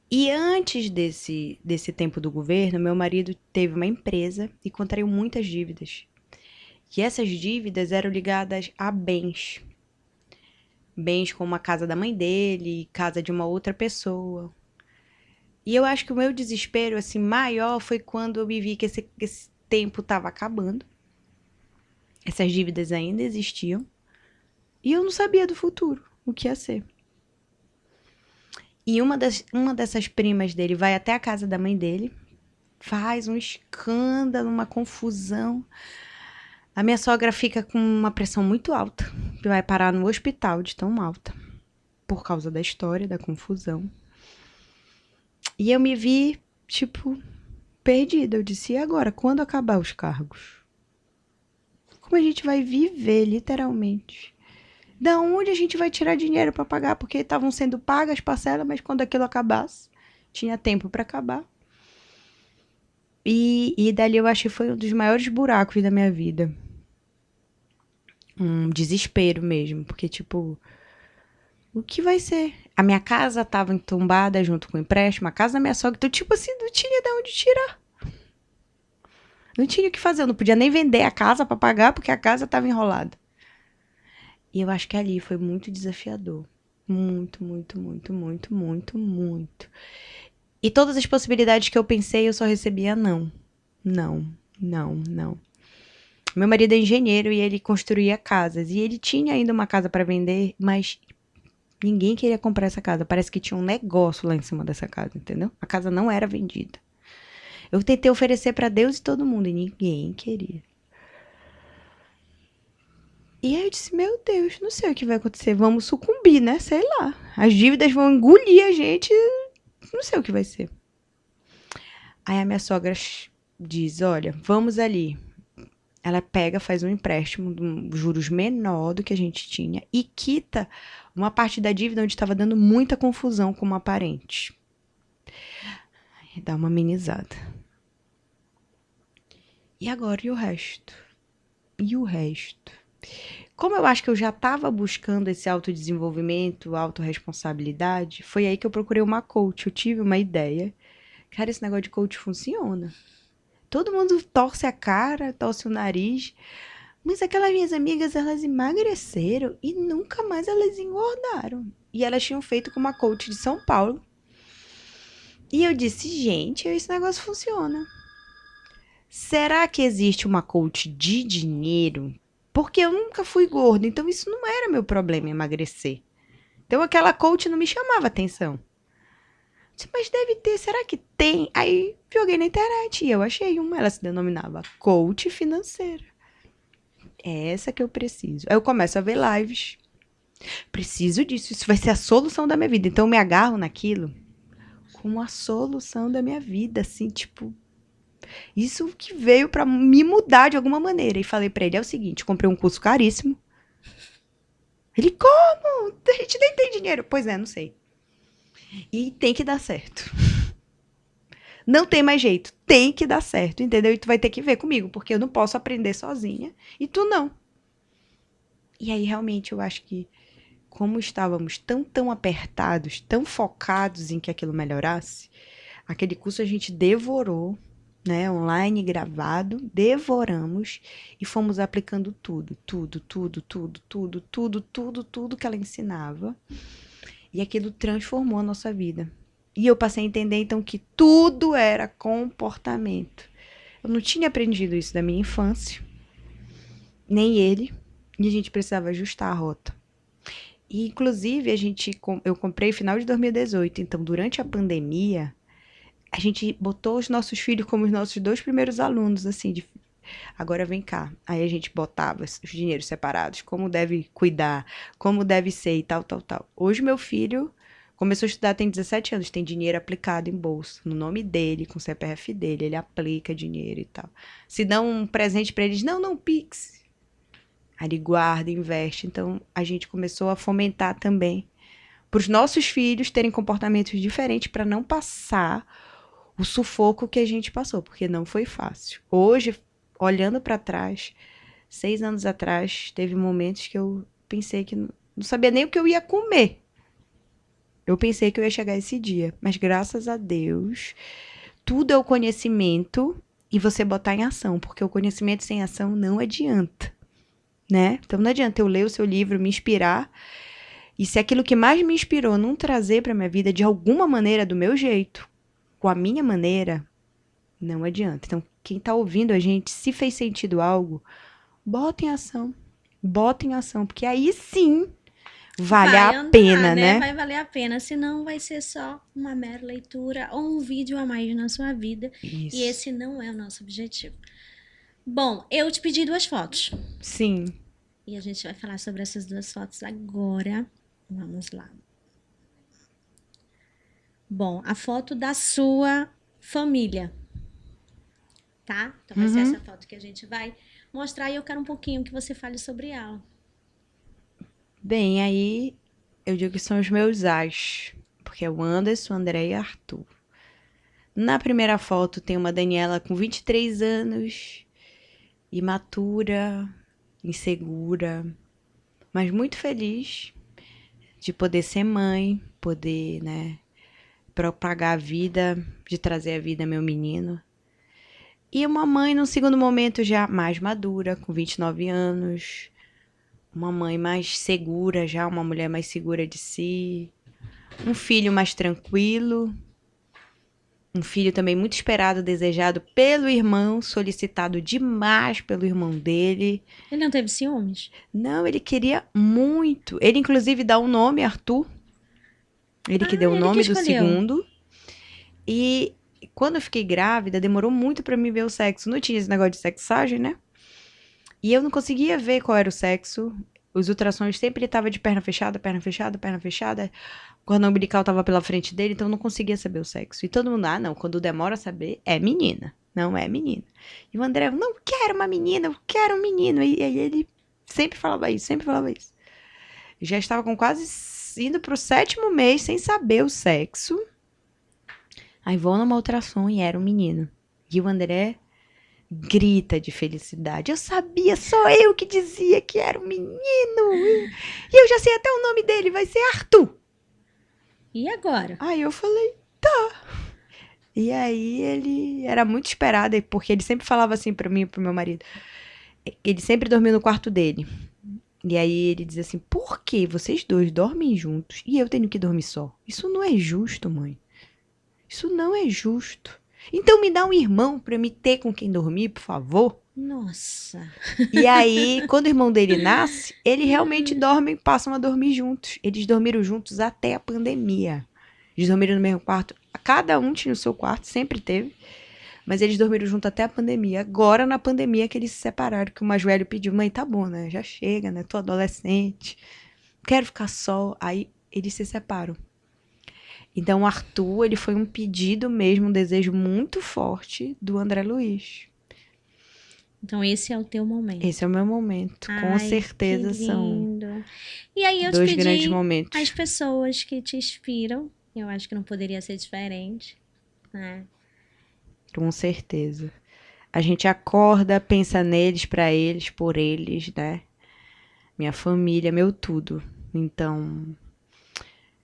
E antes desse tempo do governo, meu marido teve uma empresa e contraiu muitas dívidas. E essas dívidas eram ligadas a bens. Bens como a casa da mãe dele, casa de uma outra pessoa. E eu acho que o meu desespero assim maior foi quando eu me vi que esse tempo estava acabando. Essas dívidas ainda existiam. E eu não sabia do futuro, o que ia ser. E uma dessas primas dele vai até a casa da mãe dele, faz um escândalo, uma confusão. A minha sogra fica com uma pressão muito alta, que vai parar no hospital de tão alta, por causa da história, da confusão. E eu me vi, tipo, perdida. Eu disse, e agora? Quando acabar os cargos? Como a gente vai viver, literalmente? Da onde a gente vai tirar dinheiro para pagar? Porque estavam sendo pagas as parcelas, mas quando aquilo acabasse, tinha tempo para acabar. E dali eu acho que foi um dos maiores buracos da minha vida. Um desespero mesmo, porque tipo, o que vai ser? A minha casa tava entombada junto com o empréstimo, a casa da minha sogra, então tipo assim, não tinha de onde tirar. Não tinha o que fazer, eu não podia nem vender a casa para pagar, porque a casa tava enrolada. E eu acho que ali foi muito desafiador. Muito, muito, muito, muito, muito, muito. E todas as possibilidades que eu pensei, eu só recebia não. Não, não, não. Meu marido é engenheiro e ele construía casas. E ele tinha ainda uma casa para vender, mas ninguém queria comprar essa casa. Parece que tinha um negócio lá em cima dessa casa, entendeu? A casa não era vendida. Eu tentei oferecer para Deus e todo mundo e ninguém queria. E aí eu disse, meu Deus, não sei o que vai acontecer. Vamos sucumbir, né? Sei lá. As dívidas vão engolir a gente. Não sei o que vai ser. Aí a minha sogra diz, olha, vamos ali. Ela pega, faz um empréstimo de juros menor do que a gente tinha e quita uma parte da dívida onde estava dando muita confusão com uma parente. E dá uma amenizada. E agora, e o resto? E o resto? Como eu acho que eu já estava buscando esse autodesenvolvimento, autorresponsabilidade, foi aí que eu procurei uma coach. Eu tive uma ideia. Cara, esse negócio de coach funciona. Todo mundo torce a cara, torce o nariz. Mas aquelas minhas amigas, elas emagreceram e nunca mais elas engordaram. E elas tinham feito com uma coach de São Paulo. E eu disse, gente, esse negócio funciona. Será que existe uma coach de dinheiro? Porque eu nunca fui gorda, então isso não era meu problema, emagrecer. Então aquela coach não me chamava atenção. Disse, mas deve ter, será que tem? Aí joguei na internet e eu achei uma, ela se denominava coach financeira. É essa que eu preciso. Aí eu começo a ver lives. Preciso disso, isso vai ser a solução da minha vida. Então eu me agarro naquilo como a solução da minha vida, assim, tipo, isso que veio pra me mudar de alguma maneira. E falei pra ele, é o seguinte, comprei um curso caríssimo. Ele, como? A gente nem tem dinheiro. Pois é, não sei. E tem que dar certo. Não tem mais jeito. Tem que dar certo, entendeu? E tu vai ter que ver comigo, porque eu não posso aprender sozinha e tu não. E aí, realmente, eu acho que como estávamos tão apertados, tão focados em que aquilo melhorasse, aquele curso a gente devorou, né, online gravado, devoramos e fomos aplicando tudo que ela ensinava. E aquilo transformou a nossa vida. E eu passei a entender, então, que tudo era comportamento. Eu não tinha aprendido isso da minha infância, nem ele, e a gente precisava ajustar a rota. E, inclusive, eu comprei no final de 2018, então, durante a pandemia, a gente botou os nossos filhos como os nossos 2 primeiros alunos, assim, agora vem cá. Aí a gente botava os dinheiros separados, como deve cuidar, como deve ser e tal. Hoje meu filho começou a estudar, tem 17 anos, tem dinheiro aplicado em bolsa, no nome dele, com o CPF dele, ele aplica dinheiro e tal. Se dão um presente para eles, não, Pix. Aí ele guarda, investe. Então a gente começou a fomentar também para os nossos filhos terem comportamentos diferentes para não passar o sufoco que a gente passou, porque não foi fácil. Hoje, olhando para trás, 6 anos atrás, teve momentos que eu pensei que não sabia nem o que eu ia comer. Eu pensei que eu ia chegar esse dia, mas graças a Deus, tudo é o conhecimento e você botar em ação, porque o conhecimento sem ação não adianta, né? Então não adianta eu ler o seu livro, me inspirar, e se aquilo que mais me inspirou não trazer para minha vida de alguma maneira, do meu jeito, com a minha maneira, não adianta. Então, quem tá ouvindo a gente, se fez sentido algo, bota em ação. Bota em ação, porque aí sim vale Vai a andar, pena, né? Vai valer a pena, senão vai ser só uma mera leitura ou um vídeo a mais na sua vida. E Isso. esse não é o nosso objetivo. Bom, eu te pedi 2 fotos. Sim. E a gente vai falar sobre essas 2 fotos agora. Vamos lá. Bom, a foto da sua família, tá? Então vai ser essa foto que a gente vai mostrar e eu quero um pouquinho que você fale sobre ela. Bem, aí eu digo que são os meus as, porque é o Anderson, o André e o Arthur. Na primeira foto tem uma Daniela com 23 anos, imatura, insegura, mas muito feliz de poder ser mãe, poder, né, propagar a vida, de trazer a vida ao meu menino. E uma mãe, num segundo momento, já mais madura, com 29 anos. Uma mãe mais segura já, uma mulher mais segura de si. Um filho mais tranquilo. Um filho também muito esperado, desejado pelo irmão, solicitado demais pelo irmão dele. Ele não teve ciúmes? Não, ele queria muito. Ele, inclusive, dá um nome, Arthur. Ele que deu o Ele que nome do escolheu. segundo. E quando eu fiquei grávida, demorou muito pra mim ver o sexo. Não tinha esse negócio de sexagem, né? E eu não conseguia ver qual era o sexo. Os ultrassons sempre ele estava de perna fechada, perna fechada, perna fechada. O cordão umbilical estava pela frente dele, então eu não conseguia saber o sexo. E todo mundo, não, quando demora a saber, é menina. Não é menina. E o André, não quero uma menina, eu quero um menino. E aí ele sempre falava isso, sempre falava isso. Já estava com quase indo pro 7º mês sem saber o sexo. Aí vou numa ultrassom e era um menino. E o André grita de felicidade. Eu sabia, só eu que dizia que era um menino. E eu já sei até o nome dele, vai ser Arthur. E agora? Aí eu falei, tá. E aí ele era muito esperado, porque ele sempre falava assim pra mim e pro meu marido. Ele sempre dormiu no quarto dele. E aí ele dizia assim, por que vocês dois dormem juntos e eu tenho que dormir só? Isso não é justo, mãe. Isso não é justo. Então me dá um irmão pra me ter com quem dormir, por favor. Nossa. E aí, quando o irmão dele nasce, eles realmente dormem, passam a dormir juntos. Eles dormiram juntos até a pandemia. Eles dormiram no mesmo quarto. Cada um tinha o seu quarto, sempre teve. Mas eles dormiram junto até a pandemia. Agora, na pandemia, que eles se separaram, que o mais velho pediu, mãe, tá bom, né? Já chega, né? Tô adolescente. Quero ficar só. Aí, eles se separam. Então, o Arthur, ele foi um pedido mesmo, um desejo muito forte do André Luiz. Então esse é o teu momento. Esse é o meu momento. Com certeza que são lindo. E aí eu 2 te grandes pedi momentos. as pessoas que te inspiram. Eu acho que não poderia ser diferente, né? Com certeza. A gente acorda, pensa neles, pra eles, por eles, né? Minha família, meu tudo. Então,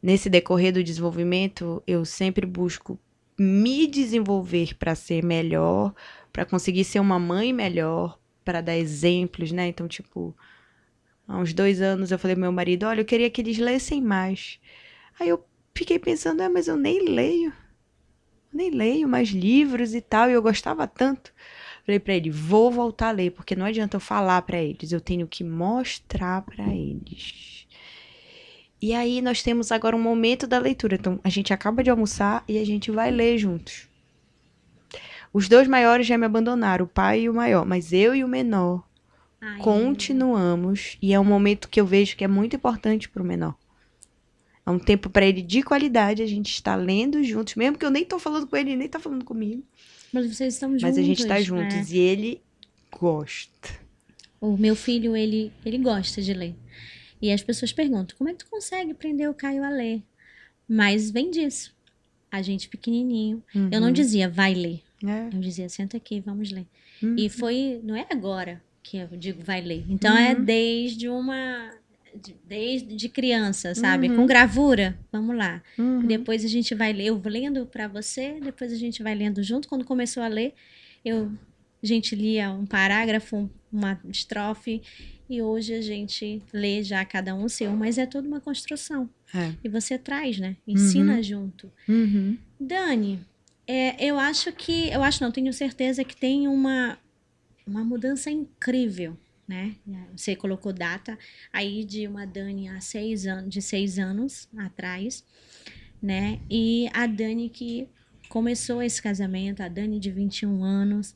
nesse decorrer do desenvolvimento, eu sempre busco me desenvolver para ser melhor, para conseguir ser uma mãe melhor, para dar exemplos, né? Então, tipo, há uns 2 anos eu falei pro meu marido, olha, eu queria que eles lessem mais. Aí eu fiquei pensando, mas eu nem leio mais livros e tal, e eu gostava tanto. Falei pra ele, vou voltar a ler, porque não adianta eu falar pra eles, eu tenho que mostrar pra eles. E aí nós temos agora um momento da leitura. Então, a gente acaba de almoçar e a gente vai ler juntos. Os 2 maiores já me abandonaram, o pai e o maior, mas eu e o menor continuamos. E é um momento que eu vejo que é muito importante pro menor. É um tempo para ele de qualidade, a gente está lendo juntos, mesmo que eu nem tô falando com ele, ele nem tá falando comigo. Mas vocês estão juntos. Mas a gente tá juntos e ele gosta. O meu filho, ele gosta de ler. E as pessoas perguntam, como é que tu consegue prender o Caio a ler? Mas vem disso. A gente pequenininho. Eu não dizia, vai ler. Eu dizia, senta aqui, vamos ler. E foi, não é agora que eu digo, vai ler. Então é desde criança, sabe? Com gravura, vamos lá. Depois a gente vai ler, eu vou lendo para você, depois a gente vai lendo junto. Quando começou a ler, a gente lia um parágrafo, uma estrofe, e hoje a gente lê já cada um o seu, mas é toda uma construção. E você traz, né? Ensina junto. Dani, eu acho não, tenho certeza que tem uma mudança incrível né? Você colocou data aí de uma Dani há 6 anos, de 6 anos atrás, né? E a Dani que começou esse casamento, a Dani de 21 anos,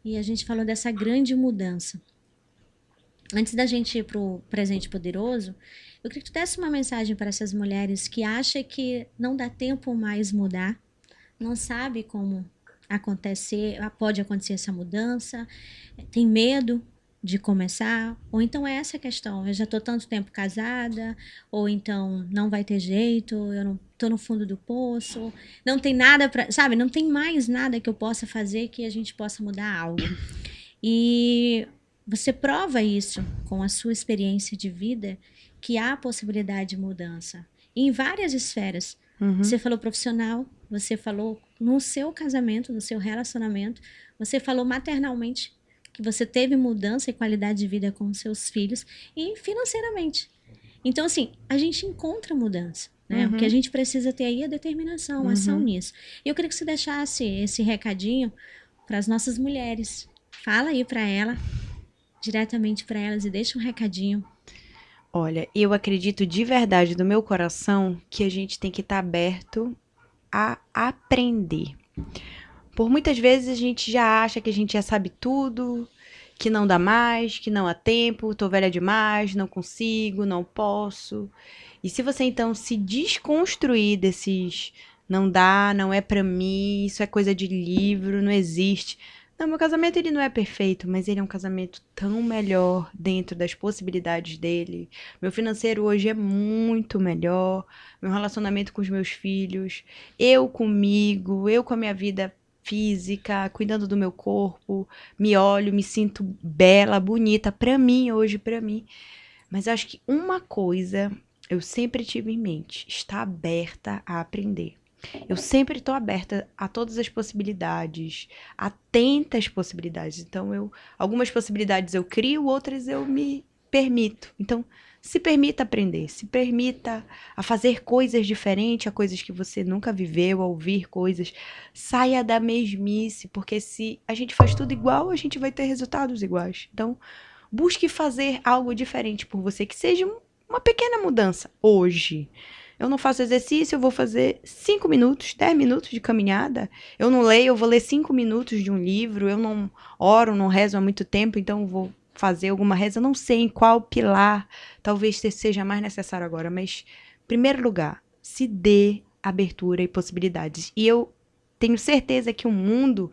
e a gente falou dessa grande mudança. Antes da gente ir pro presente poderoso, eu queria que tu desse uma mensagem para essas mulheres que acham que não dá tempo mais mudar, não sabe como pode acontecer essa mudança, tem medo de começar, ou então é essa a questão, eu já estou tanto tempo casada, ou então não vai ter jeito, eu não estou no fundo do poço, não tem nada para, sabe, não tem mais nada que eu possa fazer que a gente possa mudar algo. E você prova isso com a sua experiência de vida, que há possibilidade de mudança em várias esferas. Você falou profissional, você falou no seu casamento, no seu relacionamento, você falou maternalmente, que você teve mudança e qualidade de vida com os seus filhos, e financeiramente. Então, assim, a gente encontra mudança, né? O que a gente precisa ter aí é determinação, ação nisso. E eu queria que você deixasse esse recadinho para as nossas mulheres. Fala aí para ela, diretamente para elas, e deixa um recadinho. Olha, eu acredito de verdade do meu coração que a gente tem que estar aberto a aprender. Por muitas vezes a gente já acha que a gente já sabe tudo, que não dá mais, que não há tempo, tô velha demais, não consigo, não posso. E se você então se desconstruir desses não dá, não é pra mim, isso é coisa de livro, não existe. Não, meu casamento ele não é perfeito, mas ele é um casamento tão melhor dentro das possibilidades dele. Meu financeiro hoje é muito melhor, meu relacionamento com os meus filhos, eu comigo, eu com a minha vida física, cuidando do meu corpo, me olho, me sinto bela, bonita, pra mim hoje, pra mim. Mas eu acho que uma coisa eu sempre tive em mente, estar aberta a aprender. Eu sempre estou aberta a todas as possibilidades, atenta às possibilidades. Então, algumas possibilidades eu crio, outras eu me permito. Então, se permita aprender, se permita a fazer coisas diferentes, a coisas que você nunca viveu, a ouvir coisas. Saia da mesmice, porque se a gente faz tudo igual, a gente vai ter resultados iguais. Então, busque fazer algo diferente por você, que seja uma pequena mudança hoje. Eu não faço exercício, eu vou fazer 5 minutos, 10 minutos de caminhada. Eu não leio, eu vou ler 5 minutos de um livro. Eu não oro, não rezo há muito tempo, então eu vou fazer alguma reza. Eu não sei em qual pilar talvez seja mais necessário agora, mas, em primeiro lugar, se dê abertura e possibilidades. E eu tenho certeza que o mundo,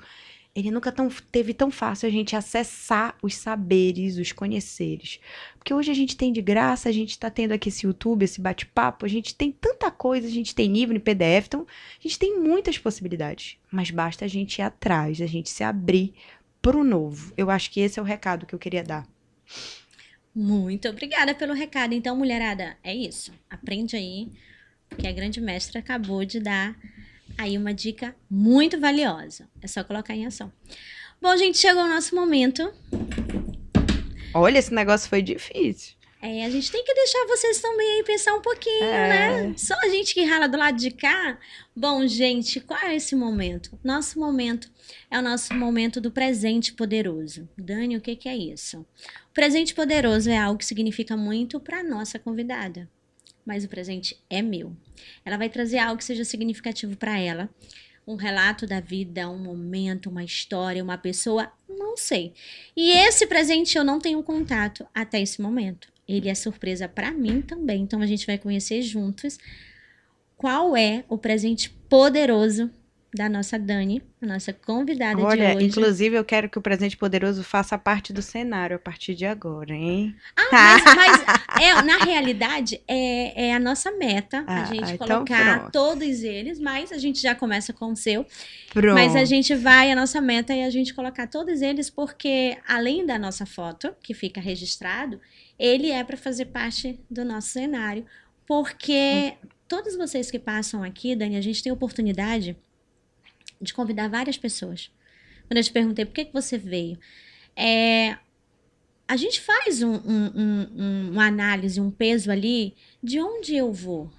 ele nunca teve tão fácil a gente acessar os saberes, os conheceres. Porque hoje a gente tem de graça, a gente está tendo aqui esse YouTube, esse bate-papo, a gente tem tanta coisa, a gente tem livro em PDF, então a gente tem muitas possibilidades. Mas basta a gente ir atrás, a gente se abrir para o novo. Eu acho que esse é o recado que eu queria dar. Muito obrigada pelo recado. Então, mulherada, é isso. Aprende aí, porque a grande mestra acabou de dar aí uma dica muito valiosa. É só colocar em ação. Bom, gente, chegou o nosso momento. Olha, esse negócio foi difícil. A gente tem que deixar vocês também aí pensar um pouquinho, né? Só a gente que rala do lado de cá. Bom, gente, qual é esse momento? Nosso momento é o nosso momento do presente poderoso. Dani, o que é isso? O presente poderoso é algo que significa muito para nossa convidada. Mas o presente é meu. Ela vai trazer algo que seja significativo para ela. Um relato da vida, um momento, uma história, uma pessoa, não sei. E esse presente eu não tenho contato até esse momento. Ele é surpresa para mim também. Então a gente vai conhecer juntos qual é o presente poderoso da nossa Dani, a nossa convidada de hoje. Olha, inclusive eu quero que o presente poderoso faça parte do cenário a partir de agora, hein? Mas na realidade é a nossa meta a gente então colocar pronto. todos eles, mas a gente já começa com o seu. Pronto. Mas a nossa meta é a gente colocar todos eles, porque além da nossa foto, que fica registrado, ele é para fazer parte do nosso cenário, porque todos vocês que passam aqui, Dani, a gente tem a oportunidade de convidar várias pessoas. Quando eu te perguntei por que você veio, a gente faz uma análise, um peso ali de onde eu vou,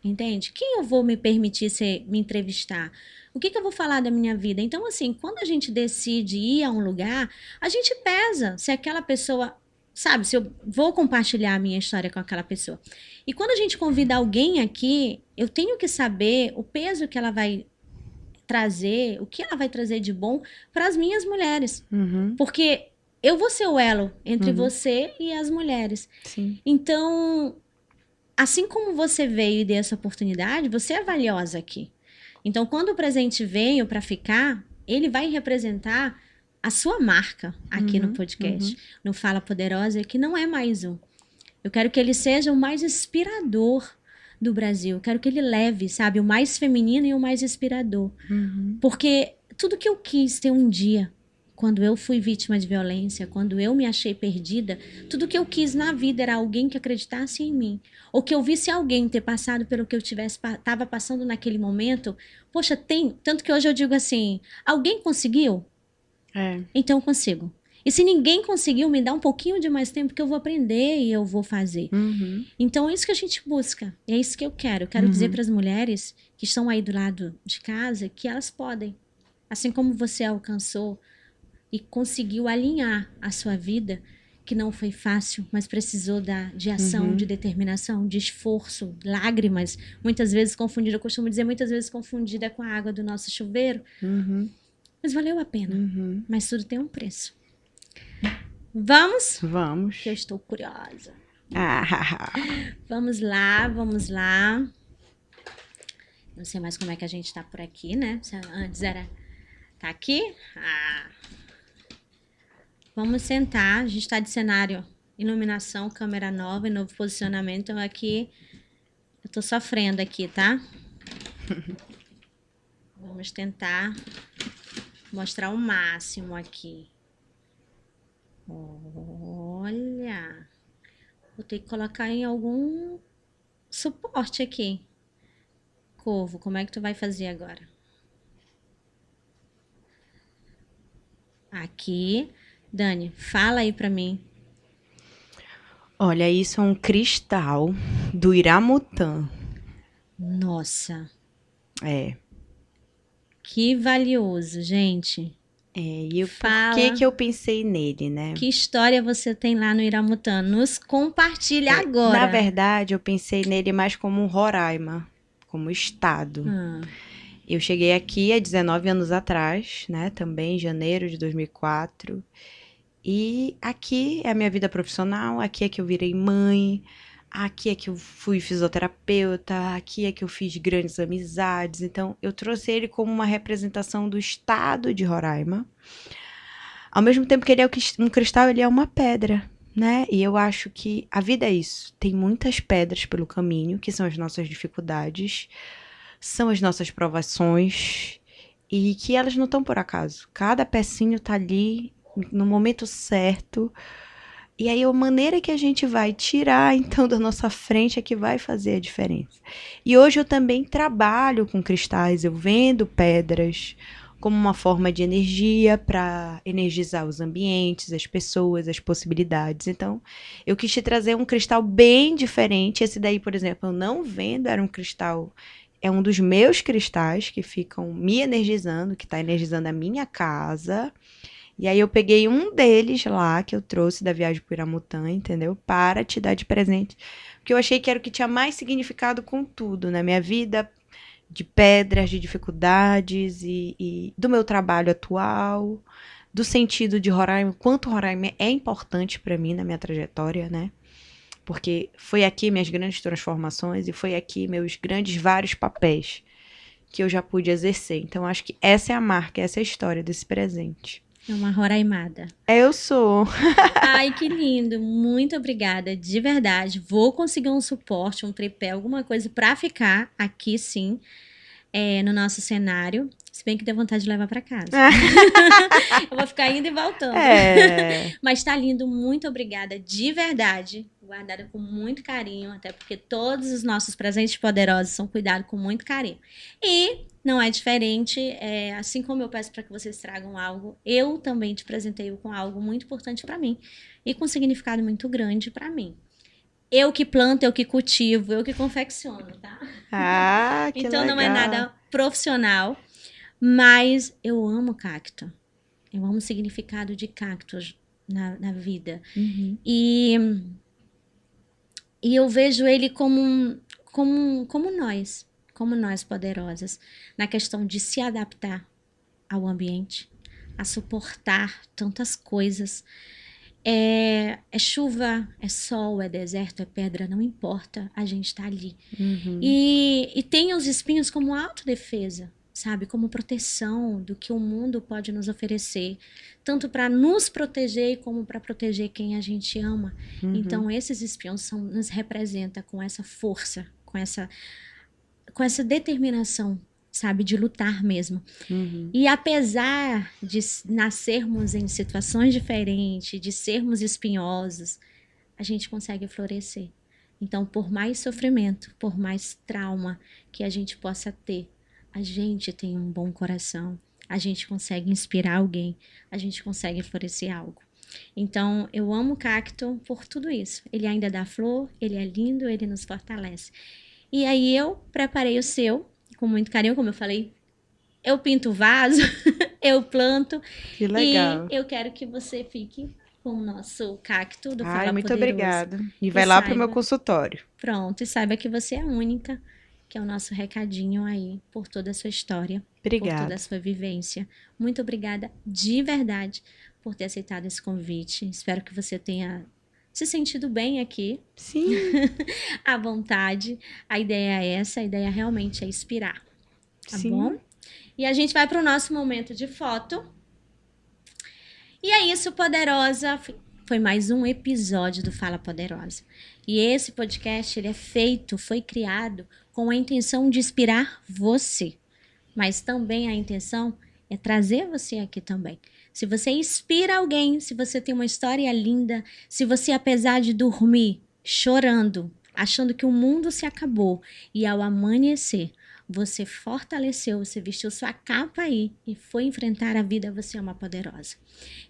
entende? Quem eu vou me permitir me entrevistar? O que eu vou falar da minha vida? Então, assim, quando a gente decide ir a um lugar, a gente pesa se aquela pessoa sabe, se eu vou compartilhar a minha história com aquela pessoa. E quando a gente convida alguém aqui, eu tenho que saber o peso que ela vai trazer, o que ela vai trazer de bom para as minhas mulheres. Uhum. Porque eu vou ser o elo entre Uhum. você e as mulheres. Sim. Então, assim como você veio e deu essa oportunidade, você é valiosa aqui. Então, quando o presente veio para ficar, ele vai representar a sua marca aqui no podcast, no Fala Poderosa, que não é mais um. Eu quero que ele seja o mais inspirador do Brasil. Eu quero que ele leve, sabe, o mais feminino e o mais inspirador. Uhum. Porque tudo que eu quis ter um dia, quando eu fui vítima de violência, quando eu me achei perdida, tudo que eu quis na vida era alguém que acreditasse em mim. Ou que eu visse alguém ter passado pelo que eu estava passando naquele momento. Poxa, tem. Tanto que hoje eu digo assim: alguém conseguiu? É. Então eu consigo. E se ninguém conseguiu, me dá um pouquinho de mais tempo que eu vou aprender e eu vou fazer. Uhum. Então é isso que a gente busca. E é isso que eu quero. Eu quero dizer para as mulheres que estão aí do lado de casa que elas podem. Assim como você alcançou e conseguiu alinhar a sua vida, que não foi fácil, mas precisou de ação, de determinação, de esforço, lágrimas, muitas vezes confundida, eu costumo dizer, muitas vezes confundida com a água do nosso chuveiro. Uhum. Mas valeu a pena. Uhum. Mas tudo tem um preço. Vamos? Vamos. Que eu estou curiosa. Ah, Vamos lá, vamos lá. Não sei mais como é que a gente tá por aqui, né? Antes era... Tá aqui? Ah. Vamos sentar. A gente tá de cenário, iluminação, câmera nova e novo posicionamento. Então aqui, eu tô sofrendo aqui, tá? Vamos tentar mostrar o máximo aqui. Olha. Vou ter que colocar em algum suporte aqui. Corvo, como é que tu vai fazer agora? Aqui. Dani, fala aí pra mim. olha, isso é um cristal do Iramutã. Nossa, É. que valioso, gente. E por Fala. que eu pensei nele, né? Que história você tem lá no Iramutã? Nos compartilha agora. Na verdade, eu pensei nele mais como um Roraima, como estado. Eu cheguei aqui há 19 anos atrás, né? Também em janeiro de 2004. E aqui é a minha vida profissional, aqui é que eu virei mãe, aqui é que eu fui fisioterapeuta, aqui é que eu fiz grandes amizades. Então, eu trouxe ele como uma representação do estado de Roraima. Ao mesmo tempo que ele é um cristal, ele é uma pedra, né? E eu acho que a vida é isso. Tem muitas pedras pelo caminho, que são as nossas dificuldades, são as nossas provações, e que elas não estão por acaso. Cada pecinho tá ali no momento certo. E aí a maneira que a gente vai tirar, então, da nossa frente é que vai fazer a diferença. E hoje eu também trabalho com cristais, eu vendo pedras como uma forma de energia para energizar os ambientes, as pessoas, as possibilidades. Então, eu quis te trazer um cristal bem diferente. Esse daí, por exemplo, eu não vendo, era um cristal... É um dos meus cristais que ficam me energizando, que está energizando a minha casa. E aí eu peguei um deles lá, que eu trouxe da viagem para o Iramutã, entendeu? Para te dar de presente. Porque eu achei que era o que tinha mais significado com tudo na minha vida, de pedras, de dificuldades e do meu trabalho atual, do sentido de Roraima, quanto Roraima é importante para mim na minha trajetória, né? Porque foi aqui minhas grandes transformações e foi aqui meus grandes vários papéis que eu já pude exercer. Então, acho que essa é a marca, essa é a história desse presente. É uma roraimada. Eu sou. Ai, que lindo. Muito obrigada, de verdade. Vou conseguir um suporte, um tripé, alguma coisa pra ficar aqui, sim, no nosso cenário. Se bem que deu vontade de levar pra casa. Eu vou ficar indo e voltando. Mas tá lindo. Muito obrigada, de verdade. Guardada com muito carinho, até porque todos os nossos presentes poderosos são cuidados com muito carinho. E não é diferente, assim como eu peço para que vocês tragam algo, eu também te presenteio com algo muito importante para mim e com significado muito grande para mim. Eu que planto, eu que cultivo, eu que confecciono, tá? Ah, que então legal. Não é nada profissional, mas eu amo cacto. Eu amo o significado de cactos na vida. Uhum. E eu vejo ele como nós poderosas, na questão de se adaptar ao ambiente, a suportar tantas coisas. É chuva, é sol, é deserto, é pedra, não importa, a gente tá ali. Uhum. E tem os espinhos como autodefesa, sabe? Como proteção do que o mundo pode nos oferecer, tanto para nos proteger como para proteger quem a gente ama. Uhum. Então, esses espinhos nos representam com essa força, com essa determinação, sabe? De lutar mesmo. Uhum. E apesar de nascermos em situações diferentes, de sermos espinhosos, a gente consegue florescer. Então, por mais sofrimento, por mais trauma que a gente possa ter, a gente tem um bom coração, a gente consegue inspirar alguém, a gente consegue florescer algo. Então, eu amo o cacto por tudo isso. Ele ainda dá flor, ele é lindo, ele nos fortalece. E aí eu preparei o seu, com muito carinho, como eu falei, eu pinto o vaso, eu planto. Que legal. E eu quero que você fique com o nosso cacto do Ai, Fala muito Poderoso. obrigada. E vai lá pro meu consultório. Pronto, e saiba que você é única, que é o nosso recadinho aí por toda a sua história, Obrigada. por toda a sua vivência. Muito obrigada de verdade por ter aceitado esse convite. Espero que você tenha se sentido bem aqui. Sim. À vontade. A ideia é essa, a ideia realmente é inspirar. Tá Sim. bom? E a gente vai para o nosso momento de foto. E é isso, poderosa. Foi mais um episódio do Fala Poderosa. E esse podcast, ele foi criado com a intenção de inspirar você. Mas também a intenção é trazer você aqui também. Se você inspira alguém, se você tem uma história linda, se você, apesar de dormir chorando, achando que o mundo se acabou, e ao amanhecer você fortaleceu, você vestiu sua capa aí e foi enfrentar a vida, você é uma poderosa.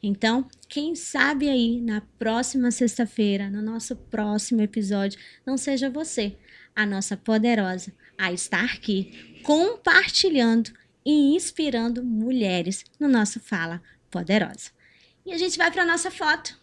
Então, quem sabe aí na próxima sexta-feira, no nosso próximo episódio, não seja você a nossa poderosa a estar aqui compartilhando e inspirando mulheres no nosso Fala Poderosa. E a gente vai para a nossa foto.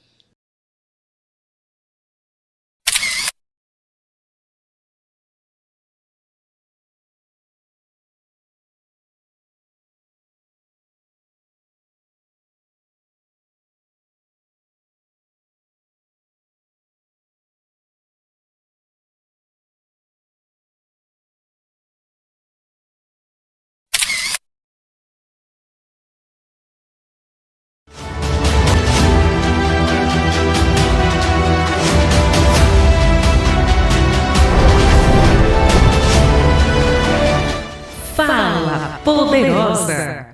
Fala Poderosa.